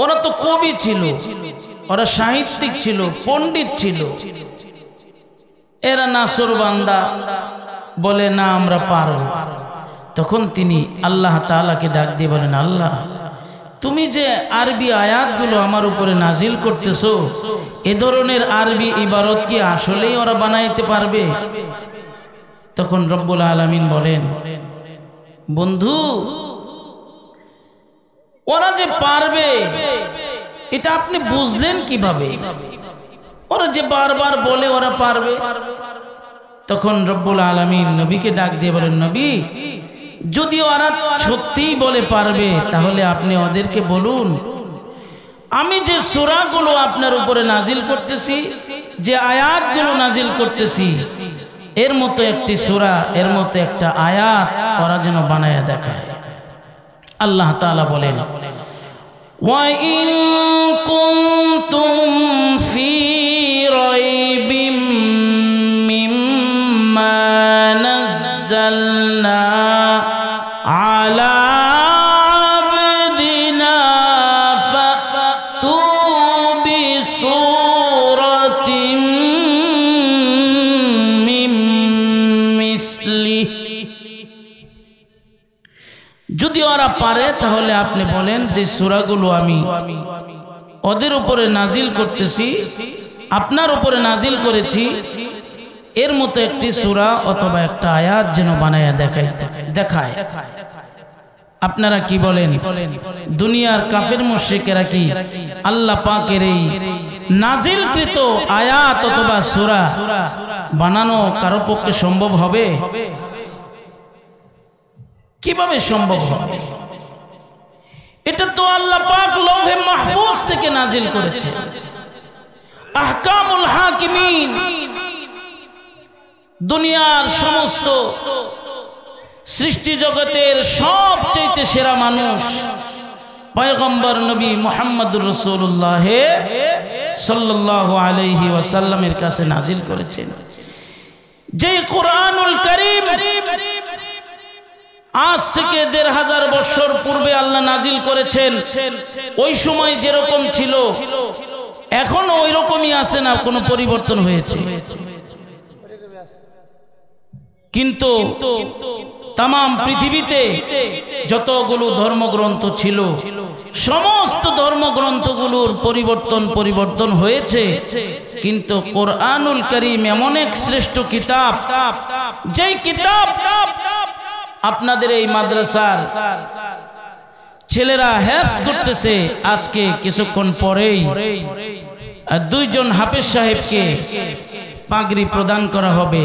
ওরা তো কবি ছিল, ওরা সাহিত্যিক ছিল, পণ্ডিত ছিল, এরা নাসর বান্দা, বলে না আমরা পারব। তখন তিনি আল্লাহ তাআলাকে ডাক দিয়ে বলেন, আল্লাহ, তুমি যে আরবি আয়াতগুলো আমার উপরে নাজিল করতেছো, এ ধরনের আরবি ইবারত কি আসলেই ওরা বানাইতে পারবে? তখন রব্বুল আলামিন বলেন, বন্ধু, ওরা যে পারবে এটা আপনি বুঝলেন কিভাবে? ওরা যে বারবার বলে ওরা পারবে। তখন রব্বুল আলামিন নবীকে ডাক দিয়ে বলেন, নবী, যদি ওরা সত্যিই বলে পারবে, তাহলে আপনি ওদেরকে বলুন, আমি যে সূরাগুলো আপনার উপরে নাজিল করতেছি, যে আয়াতগুলো নাজিল করতেছি, এর মতো একটি সূরা, এর মতো একটা আয়াত ওরা যেন বানায়া দেখায়। আল্লাহ তাআলা বলেন, ওয়া ইন কুনতুম ফি রাইবিম মিম্মা নাযালনা আলা আবদিনা ফাতু বিসূরাতিন মিন মিসলিহি। যদি ওরা পারে তাহলে আপনি বলেন যে সূরাগুলো আমি ওদের উপরে নাজিল করতেছি, আপনার উপরে নাজিল করেছি, এর মতো একটি সূরা অথবা একটা আয়াত যেন বানায়া দেখায়। আপনারা কি বলেন? দুনিয়ার কাফের মুশরিকেরা কি আল্লাহ পাকের এই নাজিলকৃত আয়াত অথবা সূরা বানানো কারো পক্ষে সম্ভব হবে? কিভাবে সম্ভব হবে? এটা তো আল্লাহ পাক লৌহে মাহফুজ থেকে নাজিল করেছে। আহকামুল হাকিমিন, দুনিয়ার সমস্ত সৃষ্টি জগতের সবচেয়ে সেরা মানুষ পয়গম্বর নবী মুহাম্মদুর রাসূলুল্লাহ সাল্লাল্লাহু আলাইহি ওয়াসাল্লামের কাছে নাজিল করেছেন। যে কুরআনুল কারীম আজ থেকে ১৫০০ বছর পূর্বে আল্লাহ নাজিল করেছেন, ওই সময় যেরকম ছিল এখনো ওই রকমই আছে, না কোনো পরিবর্তন হয়েছে? কিন্তু তাম পৃথিবীতে যতগুলো ধর্মগ্রন্থ ছিল, সমস্ত ধর্মগ্রন্থগুলোর পরিবর্তন হয়েছে, কিন্তু কোরআনুল কারীম এমন এক শ্রেষ্ঠ কিতাব, যেই কিতাব আপনাদের এই মাদ্রাসার ছেলেরা হেফজ করতেছে। আজকে কিছুক্ষণ পরেই 2 জন হাফেজ সাহেবকে পাগড়ি প্রদান করা হবে।